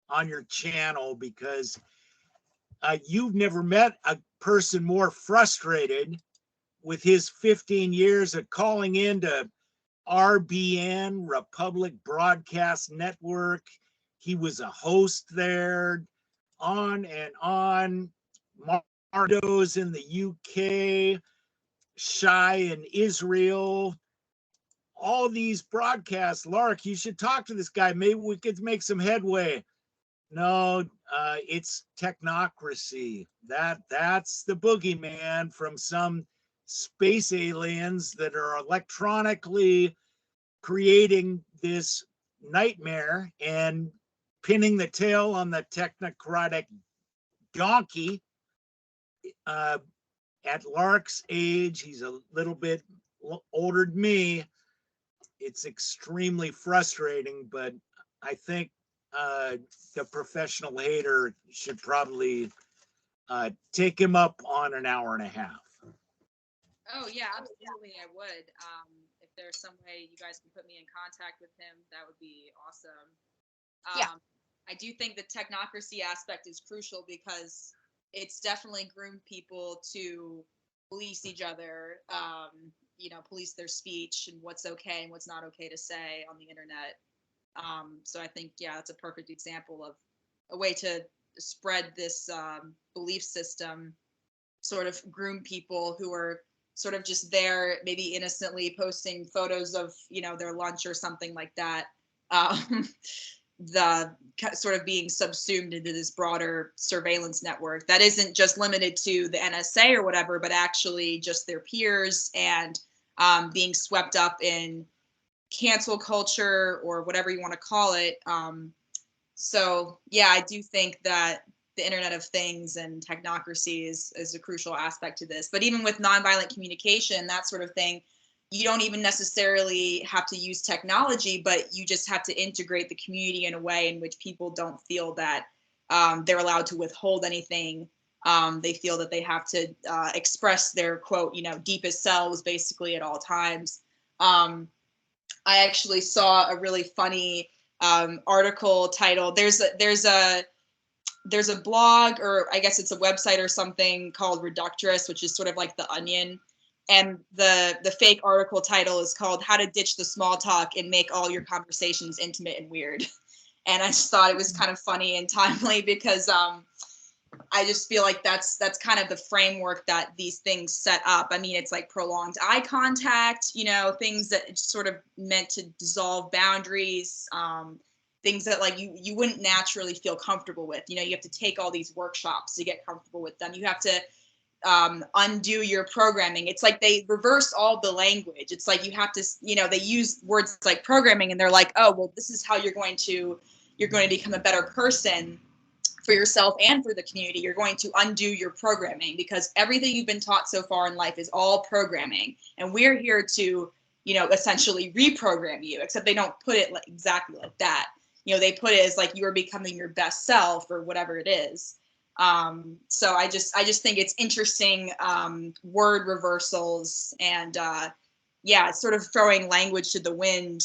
on your channel, because you've never met a person more frustrated with his 15 years of calling into RBN, Republic Broadcast Network. He was a host there, on and on. Mardo's in the UK, Shy in Israel. All these broadcasts. Lark, you should talk to this guy. Maybe we could make some headway. No, it's technocracy. That's the boogeyman from some space aliens that are electronically creating this nightmare and pinning the tail on the technocratic donkey. At Lark's age, he's a little bit older than me. It's extremely frustrating, but I think the professional hater should probably take him up on an hour and a half. Oh yeah, absolutely, I would. If there's some way you guys can put me in contact with him, that would be awesome. Yeah. I do think the technocracy aspect is crucial because it's definitely groomed people to police each other, police their speech and what's okay and what's not okay to say on the internet. So I think, yeah, that's a perfect example of a way to spread this belief system, sort of groom people who are sort of just there, maybe innocently posting photos of, their lunch or something like that. The sort of being subsumed into this broader surveillance network that isn't just limited to the NSA or whatever, but actually just their peers, and being swept up in cancel culture or whatever you want to call it. So yeah, I do think that the Internet of Things and technocracy is a crucial aspect to this. But even with nonviolent communication, that sort of thing, you don't even necessarily have to use technology, but you just have to integrate the community in a way in which people don't feel that they're allowed to withhold anything. They feel that they have to express their, quote, deepest selves basically at all times. I actually saw a really funny article titled, there's a blog, or I guess it's a website or something, called Reductress, which is sort of like The Onion. And the fake article title is called "How to Ditch the Small Talk and Make All Your Conversations Intimate and Weird." And I just thought it was kind of funny and timely because, I just feel like that's kind of the framework that these things set up. I mean, it's like prolonged eye contact, you know, things that sort of meant to dissolve boundaries, things that like you wouldn't naturally feel comfortable with. You know, you have to take all these workshops to get comfortable with them. You have to undo your programming. It's like they reversed all the language. It's like you have to, you know, they use words like programming and they're like, oh, well, this is how you're going to become a better person for yourself and for the community. You're going to undo your programming because everything you've been taught so far in life is all programming. And we're here to, you know, essentially reprogram you, except they don't put it like exactly like that. You know, they put it as like you are becoming your best self or whatever it is. So I just think it's interesting, word reversals and, yeah, sort of throwing language to the wind,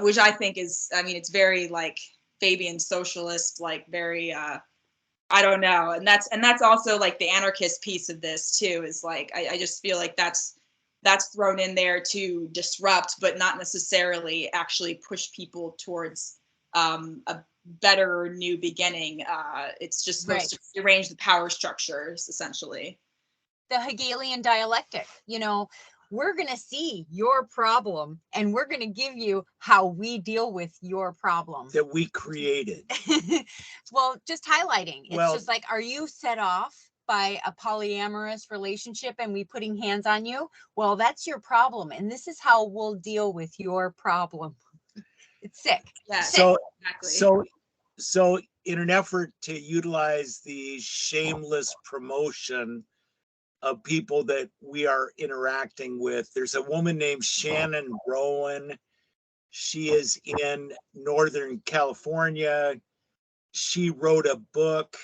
which I think is, I mean, it's very like Fabian socialist, like very, I don't know. And that's also like the anarchist piece of this too, is like, I just feel like that's thrown in there to disrupt, but not necessarily actually push people towards a better new beginning. It's just supposed to rearrange the power structures, essentially. The Hegelian dialectic, you know, we're going to see your problem and we're going to give you how we deal with your problem that we created. Well, just highlighting. It's just like, are you set off by a polyamorous relationship and we putting hands on you? Well, that's your problem. And this is how we'll deal with your problem. It's sick. Yeah. So, exactly. So in an effort to utilize the shameless promotion of people that we are interacting with, there's a woman named Shannon Rowan. She is in Northern California. She wrote a book,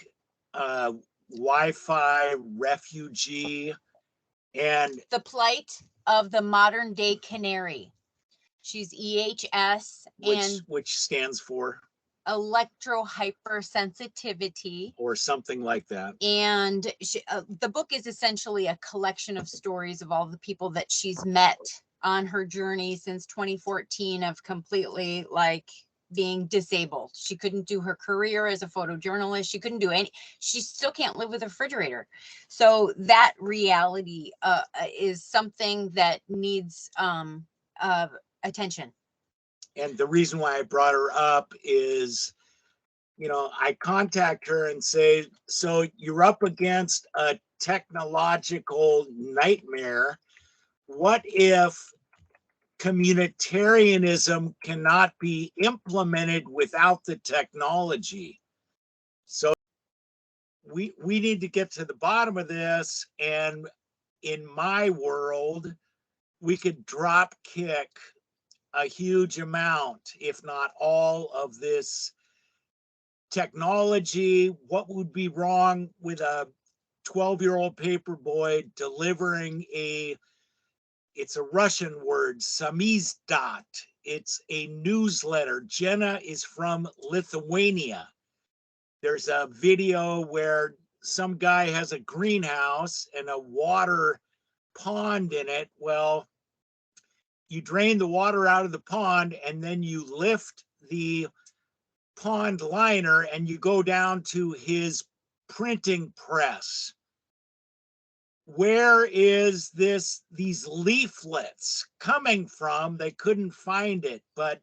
Wi-Fi Refugee, and The Plight of the Modern Day Canary. She's EHS, which stands for electro hypersensitivity or something like that. And the book is essentially a collection of stories of all the people that she's met on her journey since 2014 of completely like being disabled. She couldn't do her career as a photojournalist. She couldn't do any, she still can't live with a refrigerator. So that reality is something that needs attention. And the reason why I brought her up is, you know, I contact her and say, so you're up against a technological nightmare. What if communitarianism cannot be implemented without the technology? So we need to get to the bottom of this. And in my world, we could drop kick a huge amount, if not all, of this technology. What would be wrong with a 12-year-old paper boy delivering it's a Russian word, samizdat. It's a newsletter. Jenna is from Lithuania. There's a video where some guy has a greenhouse and a water pond in it. Well, you drain the water out of the pond and then you lift the pond liner and you go down to his printing press. Where is these leaflets coming from? They couldn't find it, but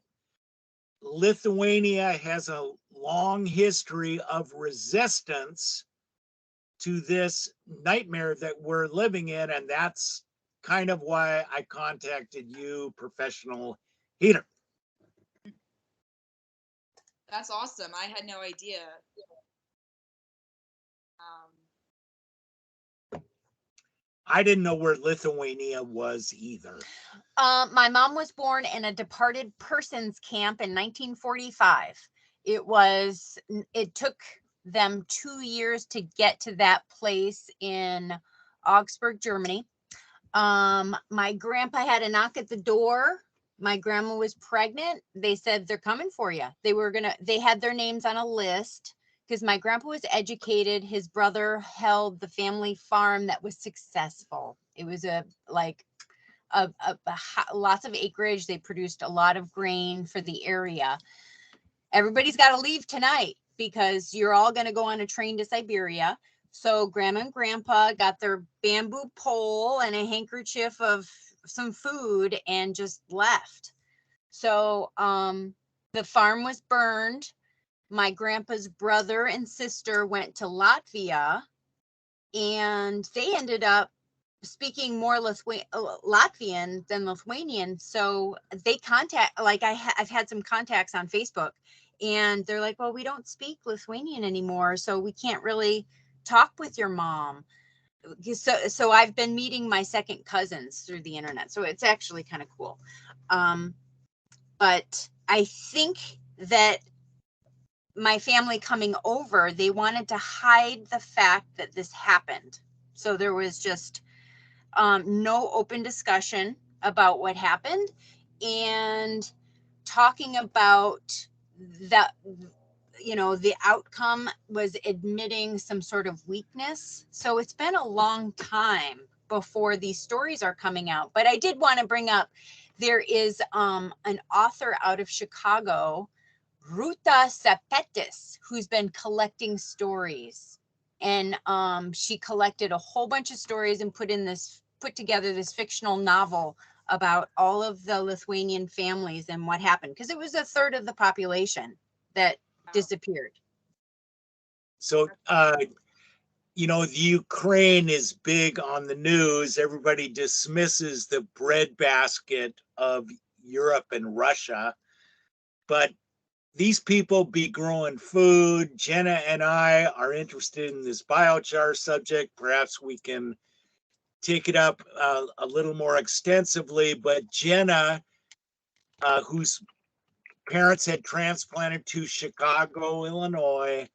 Lithuania has a long history of resistance to this nightmare that we're living in, and that's kind of why I contacted you, Professional Heater. That's awesome. I had no idea. I didn't know where Lithuania was either. My mom was born in a departed persons camp in 1945. It took them 2 years to get to that place in Augsburg, Germany. My grandpa had a knock at the door. My grandma was pregnant. They said, they're coming for you. They had their names on a list because my grandpa was educated. His brother held the family farm that was successful. It was lots of acreage. They produced a lot of grain for the area. Everybody's got to leave tonight. because you're all going to go on a train to Siberia. So grandma and grandpa got their bamboo pole and a handkerchief of some food and just left. So the farm was burned. My grandpa's brother and sister went to Latvia, and they ended up speaking more Latvian than Lithuanian. So they I've had some contacts on Facebook, and they're like, well, we don't speak Lithuanian anymore, so we can't really talk with your mom. So I've been meeting my second cousins through the internet. So it's actually kind of cool. But I think that my family coming over, they wanted to hide the fact that this happened. So there was just no open discussion about what happened, and talking about that, the outcome was admitting some sort of weakness. So it's been a long time before these stories are coming out. But I did want to bring up, there is an author out of Chicago, Ruta Sepetys, who's been collecting stories. And she collected a whole bunch of stories and put together this fictional novel about all of the Lithuanian families and what happened, because it was a third of the population that disappeared. So, the Ukraine is big on the news. Everybody dismisses the breadbasket of Europe and Russia, but these people be growing food. Jenna and I are interested in this biochar subject. Perhaps we can take it up a little more extensively, but Jenna, whose parents had transplanted to Chicago, Illinois,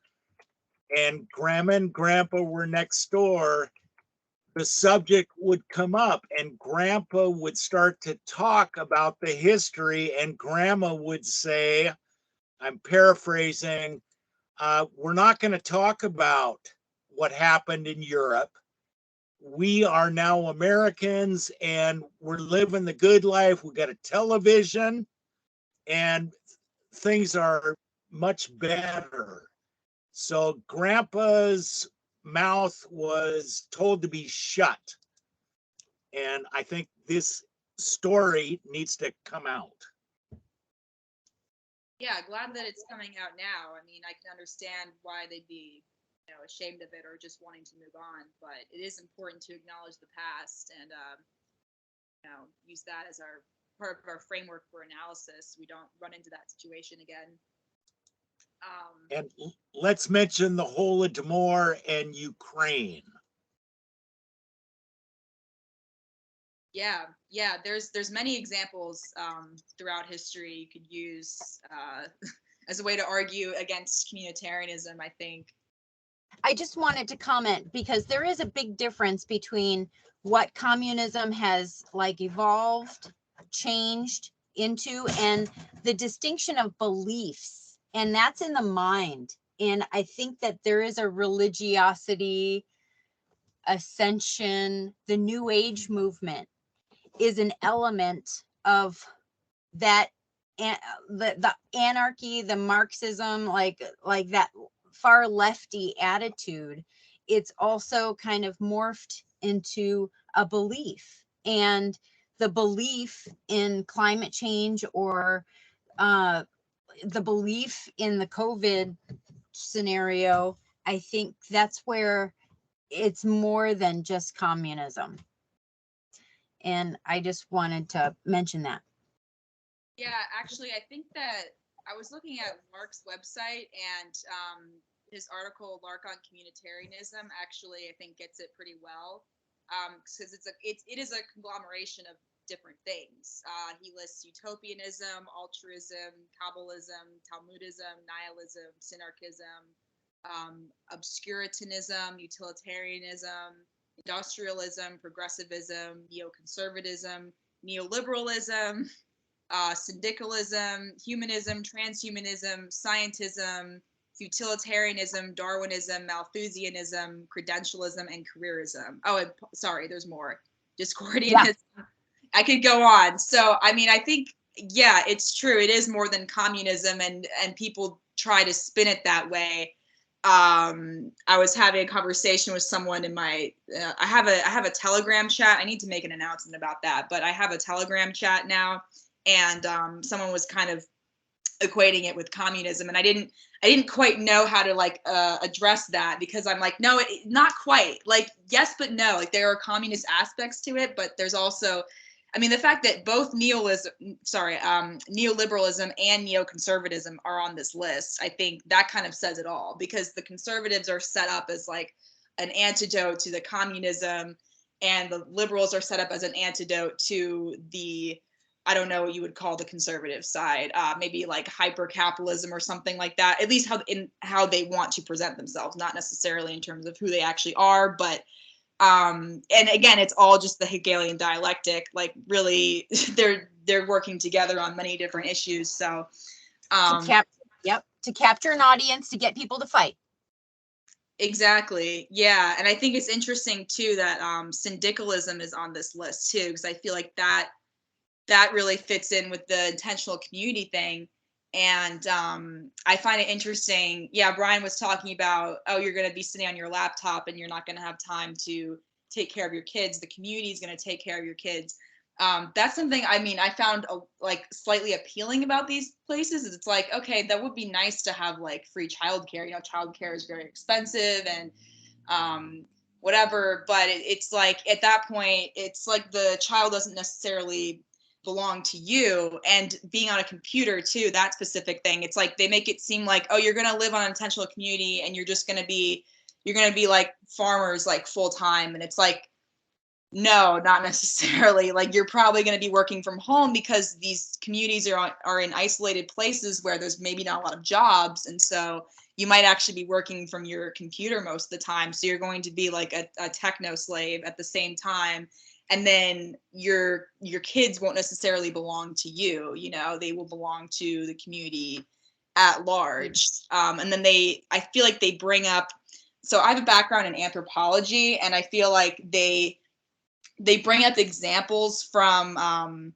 and grandma and grandpa were next door, the subject would come up and grandpa would start to talk about the history, and grandma would say, I'm paraphrasing, we're not going to talk about what happened in Europe. We are now Americans and we're living the good life. We got a television and things are much better. So grandpa's mouth was told to be shut. And I think this story needs to come out. Yeah, glad that it's coming out now. I mean, I can understand why they'd be, ashamed of it or just wanting to move on, but it is important to acknowledge the past and, use that as our part of our framework for analysis. We don't run into that situation again. And let's mention the Holodomor and Ukraine. Yeah. There's many examples throughout history you could use as a way to argue against communitarianism, I think. I just wanted to comment because there is a big difference between what communism has evolved, changed into, and the distinction of beliefs. And that's in the mind. And I think that there is a religiosity, ascension, the New Age movement is an element of that, the anarchy, the Marxism, like that far lefty attitude. It's also kind of morphed into a belief, and the belief in climate change or the belief in the COVID scenario. I think that's where it's more than just communism. And I just wanted to mention that. Yeah, actually, I think that I was looking at Lark's website, and his article "Lark on Communitarianism" actually I think gets it pretty well, because it is a conglomeration of different things. He lists utopianism, altruism, Kabbalism, Talmudism, nihilism, synarchism, obscurantism, utilitarianism, industrialism, progressivism, neoconservatism, neoliberalism, syndicalism, humanism, transhumanism, scientism, utilitarianism, Darwinism, Malthusianism, credentialism, and careerism. Oh, and sorry, there's more. Discordianism. Yeah. I could go on. So, I mean, I think, yeah, it's true. It is more than communism, and people try to spin it that way. I was having a conversation with someone in my, I have a Telegram chat. I need to make an announcement about that, but I have a Telegram chat now, and someone was kind of equating it with communism, and I didn't quite know how to like address that, because I'm like, no, not quite. Like, yes, but no. Like, there are communist aspects to it, but there's also, I mean, the fact that both neoliberalism and neoconservatism are on this list, I think that kind of says it all, because the conservatives are set up as like an antidote to the communism, and the liberals are set up as an antidote to the, I don't know what you would call the conservative side, maybe like hyper capitalism or something like that. At least how they want to present themselves, not necessarily in terms of who they actually are, but and again, it's all just the Hegelian dialectic. Like, really, they're working together on many different issues. So to capture an audience, to get people to fight. Exactly. Yeah. And I think it's interesting too that syndicalism is on this list too, because I feel like that really fits in with the intentional community thing. And I find it interesting. Yeah, Brien was talking about, oh, you're going to be sitting on your laptop and you're not going to have time to take care of your kids. The community is going to take care of your kids. That's something, I mean, I found like slightly appealing about these places. Is it's like, okay, that would be nice to have like free childcare. You know, childcare is very expensive and whatever. But it's like, at that point, it's like the child doesn't necessarily belong to you. And being on a computer too, that specific thing, it's like they make it seem like, oh, you're going to live on an intentional community and you're going to be like farmers, like full time. And it's like, no, not necessarily. Like, you're probably going to be working from home, because these communities are in isolated places where there's maybe not a lot of jobs, and so you might actually be working from your computer most of the time. So you're going to be like a techno slave at the same time. And then your kids won't necessarily belong to you, you know, they will belong to the community at large. And then I feel like they bring up, so I have a background in anthropology, and I feel like they bring up examples from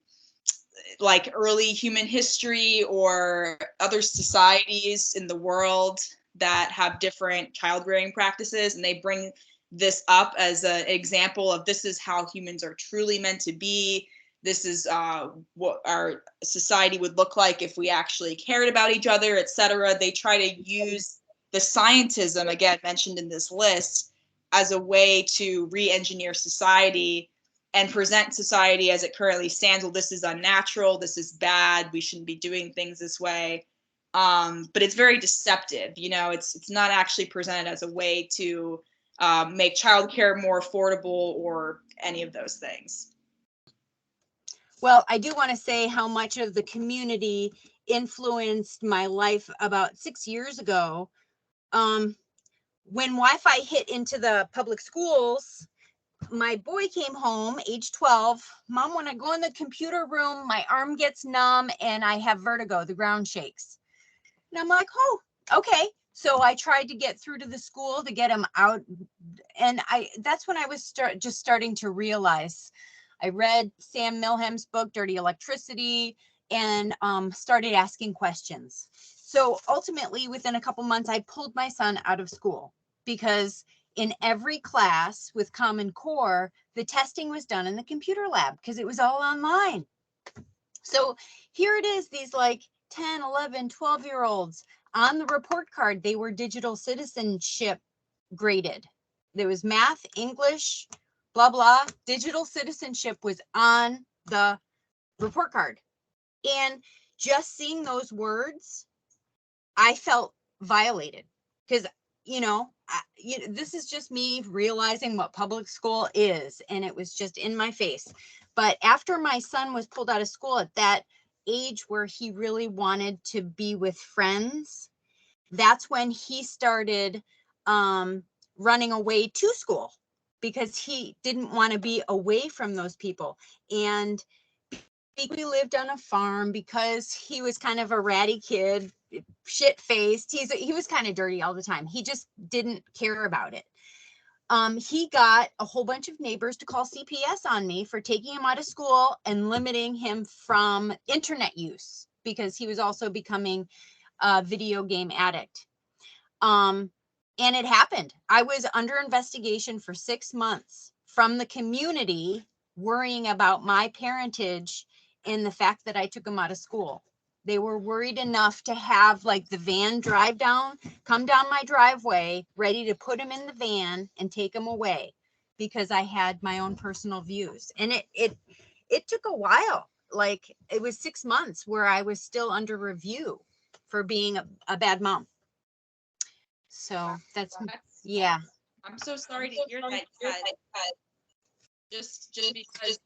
like early human history or other societies in the world that have different child rearing practices, and they bring this up as an example of, this is how humans are truly meant to be. This is what our society would look like if we actually cared about each other, etc. They try to use the scientism, again mentioned in this list, as a way to re-engineer society and present society as it currently stands. Well, this is unnatural, this is bad, we shouldn't be doing things this way. But it's very deceptive. You know, it's not actually presented as a way to make childcare more affordable or any of those things. Well, I do want to say how much of the community influenced my life about 6 years ago. When Wi-Fi hit into the public schools, my boy came home, age 12. Mom, when I go in the computer room, my arm gets numb and I have vertigo. The ground shakes. And I'm like, oh, okay. So I tried to get through to the school to get him out. And that's when I was just starting to realize. I read Sam Milham's book, Dirty Electricity, and started asking questions. So ultimately, within a couple months, I pulled my son out of school, because in every class with Common Core, the testing was done in the computer lab because it was all online. So here it is, these like 10, 11, 12-year-olds on the report card, they were digital citizenship graded. There was math, English, blah, blah. Digital citizenship was on the report card. And just seeing those words, I felt violated, because, you know, this is just me realizing what public school is, and it was just in my face. But after my son was pulled out of school at that age where he really wanted to be with friends, that's when he started running away to school, because he didn't want to be away from those people. And we lived on a farm, because he was kind of a ratty kid, shit-faced. He was kind of dirty all the time. He just didn't care about it. He got a whole bunch of neighbors to call CPS on me for taking him out of school and limiting him from internet use, because he was also becoming a video game addict. And it happened. I was under investigation for 6 months from the community, worrying about my parentage and the fact that I took him out of school. They were worried enough to have like the van come down my driveway, ready to put him in the van and take him away because I had my own personal views. And it took a while. Like it was 6 months where I was still under review for being a bad mom. So that's yeah. I'm so sorry to hear that. Just because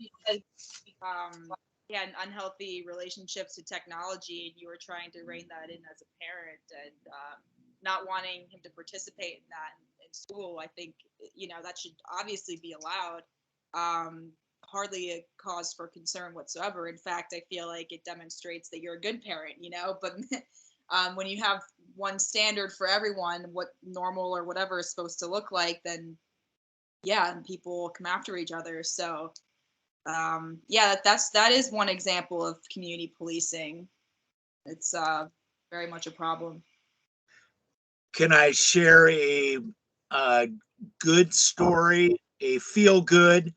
yeah, unhealthy relationships to technology, and you were trying to rein that in as a parent, and not wanting him to participate in that in school. I think that should obviously be allowed. Hardly a cause for concern whatsoever. In fact, I feel like it demonstrates that you're a good parent. But when you have one standard for everyone, what normal or whatever is supposed to look like, then yeah, and people come after each other. So yeah, that is one example of community policing. It's very much a problem. Can I share a good story, a feel good?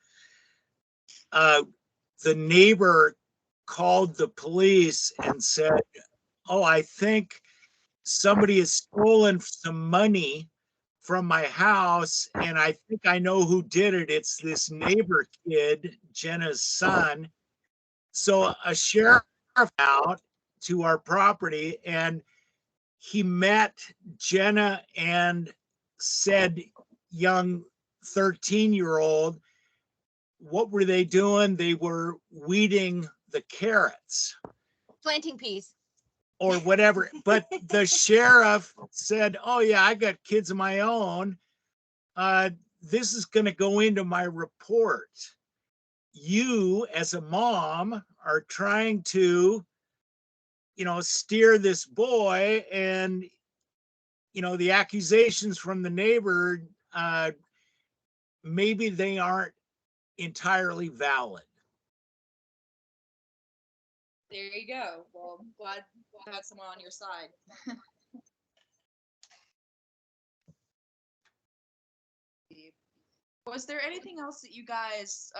The neighbor called the police and said, "Oh, I think somebody has stolen some money from my house, and I think I know who did it. It's this neighbor kid, Jenna's son." So a sheriff out to our property, and he met Jenna and said, young 13-year-old, what were they doing? They were weeding the carrots. Planting peas. Or whatever. But the sheriff said, "Oh yeah, I got kids of my own. This is going to go into my report. You as a mom are trying to, steer this boy, and, the accusations from the neighbor, maybe they aren't entirely valid." There you go. Well, I'm glad you had someone on your side. Was there anything else that you guys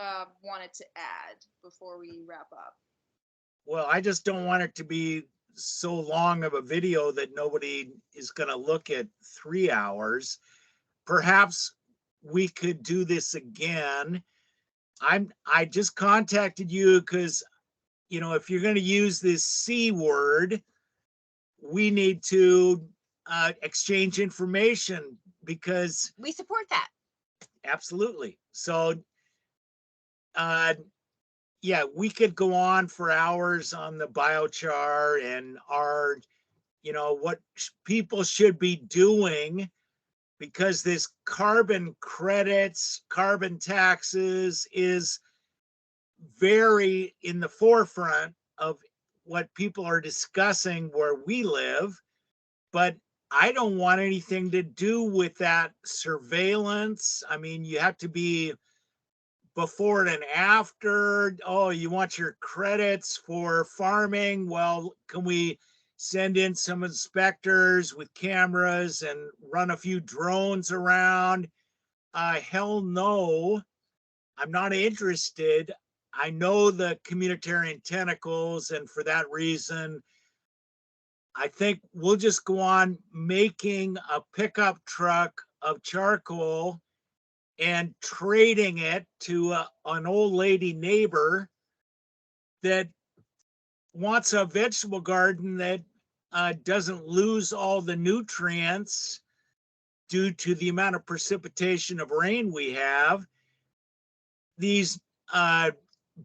wanted to add before we wrap up? Well, I just don't want it to be so long of a video that nobody is going to look at 3 hours. Perhaps we could do this again. I just contacted you because, if you're going to use this C word, we need to exchange information, because We support that. absolutely. So yeah, we could go on for hours on the biochar and our, what people should be doing, because this carbon credits, carbon taxes is very in the forefront of what people are discussing where we live. But I don't want anything to do with that surveillance. I mean, you have to be before and after. Oh, you want your credits for farming? Well, can we send in some inspectors with cameras and run a few drones around? Hell no, I'm not interested. I know the communitarian tentacles, and for that reason, I think we'll just go on making a pickup truck of charcoal and trading it to an old lady neighbor that wants a vegetable garden that doesn't lose all the nutrients due to the amount of precipitation of rain we have. These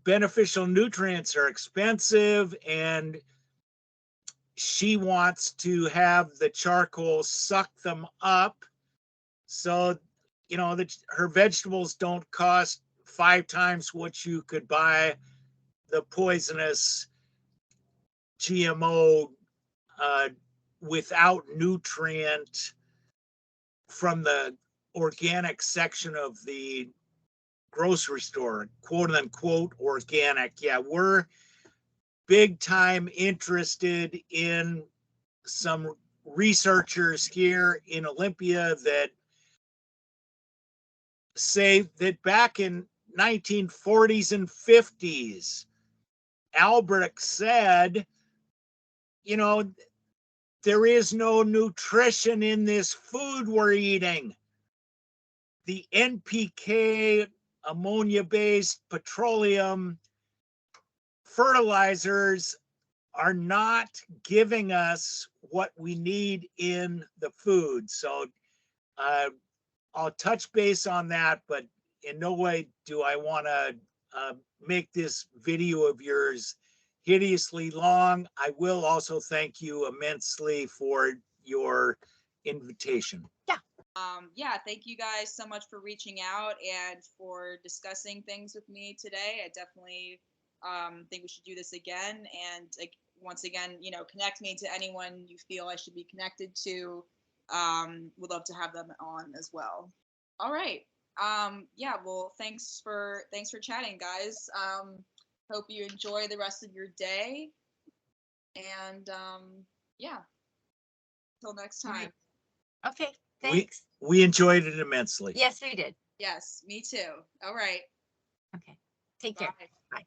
beneficial nutrients are expensive, and she wants to have the charcoal suck them up. So, that her vegetables don't cost 5 times what you could buy the poisonous GMO without nutrient from the organic section of the grocery store, quote unquote organic. Yeah, we're big time interested in some researchers here in Olympia that say that back in 1940s and 50s, Albrecht said, you know, there is no nutrition in this food we're eating. The NPK, ammonia-based petroleum fertilizers are not giving us what we need in the food. So I'll touch base on that, but in no way do I want to make this video of yours hideously long. I will also thank you immensely for your invitation. Yeah, thank you guys so much for reaching out and for discussing things with me today. I definitely think we should do this again. And like, once again, you know, connect me to anyone you feel I should be connected to. Would love to have them on as well. All right. Yeah, well, thanks for chatting, guys. Hope you enjoy the rest of your day. And yeah, until next time. Okay, thanks. We enjoyed it immensely. Yes, we did. Yes, me too. All right. Okay, take care. Bye. Bye.